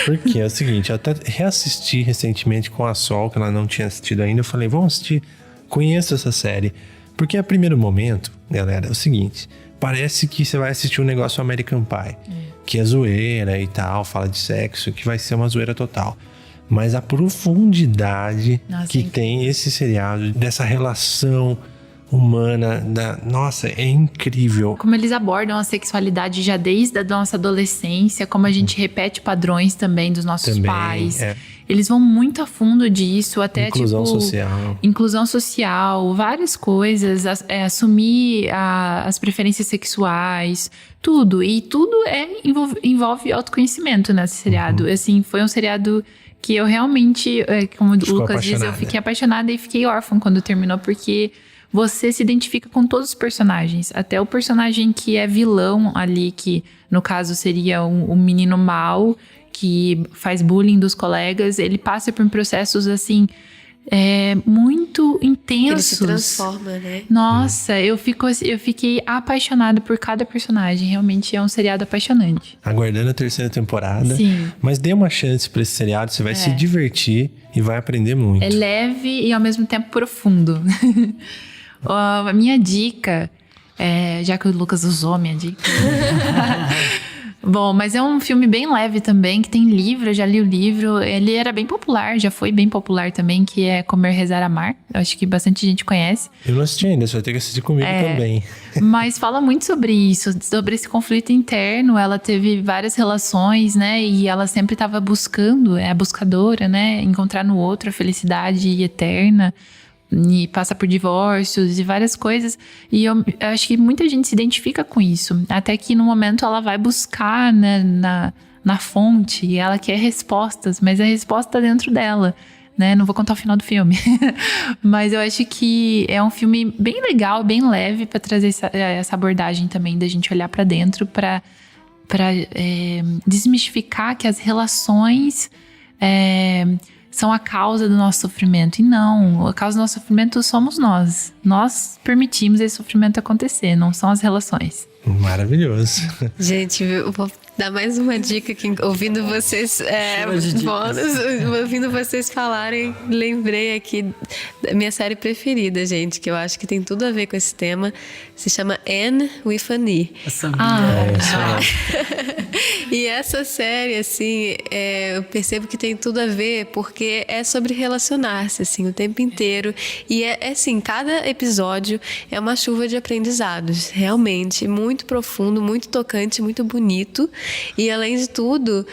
Porque é o seguinte, eu até reassisti recentemente com a Sol, que ela não tinha assistido ainda. Eu falei, vamos assistir, conheço essa série. Porque a primeiro momento, galera, é o seguinte, parece que você vai assistir um negócio American Pie, que é zoeira e tal, fala de sexo, que vai ser uma zoeira total. Mas a profundidade que tem esse seriado, dessa relação humana, nossa, é incrível. Como eles abordam a sexualidade já desde a nossa adolescência, como a gente repete padrões também dos nossos pais. eles vão muito a fundo disso, até Inclusão tipo... social. Inclusão social, várias coisas, assumir as preferências sexuais, tudo. E tudo envolve autoconhecimento nesse seriado. Assim, foi um seriado que eu realmente, como o Lucas diz, eu fiquei apaixonada e fiquei órfã quando terminou, porque você se identifica com todos os personagens. Até o personagem que é vilão ali, que no caso seria um menino mau, que faz bullying dos colegas, ele passa por processos assim... muito intensos. Ele se transforma, né? Nossa, eu fiquei apaixonada por cada personagem. Realmente é um seriado apaixonante. Aguardando a 3ª temporada. Sim. Mas dê uma chance pra esse seriado, você vai se divertir e vai aprender muito. É leve e ao mesmo tempo profundo. A minha dica, já que o Lucas usou a minha dica... Bom, mas é um filme bem leve também, que tem livro, eu já li o livro. Ele era bem popular, já foi bem popular também, que é Comer, Rezar, Amar. Eu acho que bastante gente conhece. Eu não assisti ainda, você vai ter que assistir comigo também. Mas fala muito sobre isso, sobre esse conflito interno. Ela teve várias relações, né? E ela sempre estava buscando, é a buscadora, né? Encontrar no outro a felicidade eterna. E passa por divórcios e várias coisas. E eu acho que muita gente se identifica com isso. Até que no momento ela vai buscar, né, na fonte. E ela quer respostas, mas a resposta tá dentro dela, né? Não vou contar o final do filme. Mas eu acho que é um filme bem legal, bem leve, para trazer essa abordagem também da gente olhar para dentro, para desmistificar que as relações... são a causa do nosso sofrimento. E não, a causa do nosso sofrimento somos nós. Nós permitimos esse sofrimento acontecer, não são as relações. Maravilhoso. Gente, eu vou dar mais uma dica aqui, ouvindo vocês ouvindo vocês falarem, lembrei aqui da minha série preferida, gente, que eu acho que tem tudo a ver com esse tema. Se chama Anne with an E. E essa série, assim, eu percebo que tem tudo a ver, porque é sobre relacionar-se, assim, o tempo inteiro. E assim, cada episódio é uma chuva de aprendizados, realmente, muito profundo, muito tocante, muito bonito. E, além de tudo,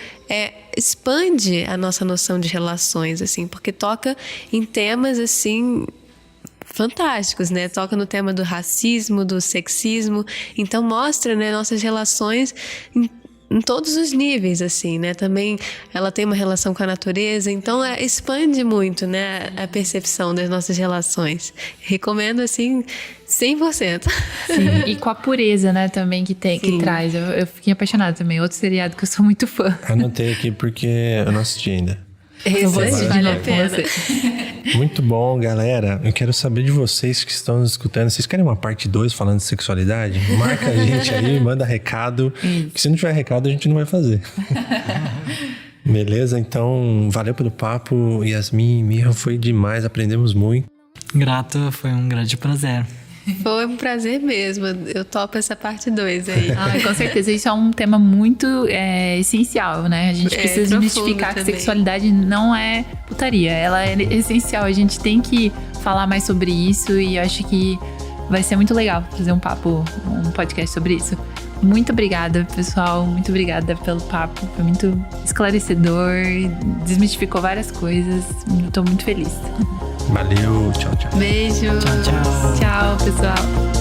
expande a nossa noção de relações, assim, porque toca em temas, assim... fantásticos, né? Toca no tema do racismo, do sexismo. Então mostra, né, nossas relações em todos os níveis, assim, né? Também ela tem uma relação com a natureza, então expande muito, né, a percepção das nossas relações. Recomendo, assim, 100%. Sim, e com a pureza, né, também que traz. Eu fiquei apaixonada também. Outro seriado que eu sou muito fã. Anotei aqui porque eu não assisti ainda. Esse vale a pena. Muito bom, galera. Eu quero saber de vocês que estão nos escutando. Vocês querem uma parte 2 falando de sexualidade? Marca a gente aí, manda recado. Que se não tiver recado, a gente não vai fazer. Beleza? Então, valeu pelo papo. Yasmin e Miha, foi demais. Aprendemos muito. Grato, foi um grande prazer. Foi um prazer mesmo. Eu topo essa parte 2 aí. Com certeza. Isso é um tema muito essencial, né? A gente precisa desmistificar que sexualidade não é putaria. Ela é essencial. A gente tem que falar mais sobre isso e eu acho que vai ser muito legal fazer um podcast sobre isso. Muito obrigada, pessoal. Muito obrigada pelo papo. Foi muito esclarecedor. Desmistificou várias coisas. Estou muito feliz. Valeu. Tchau, tchau. Beijo. Tchau, tchau. Tchau, pessoal.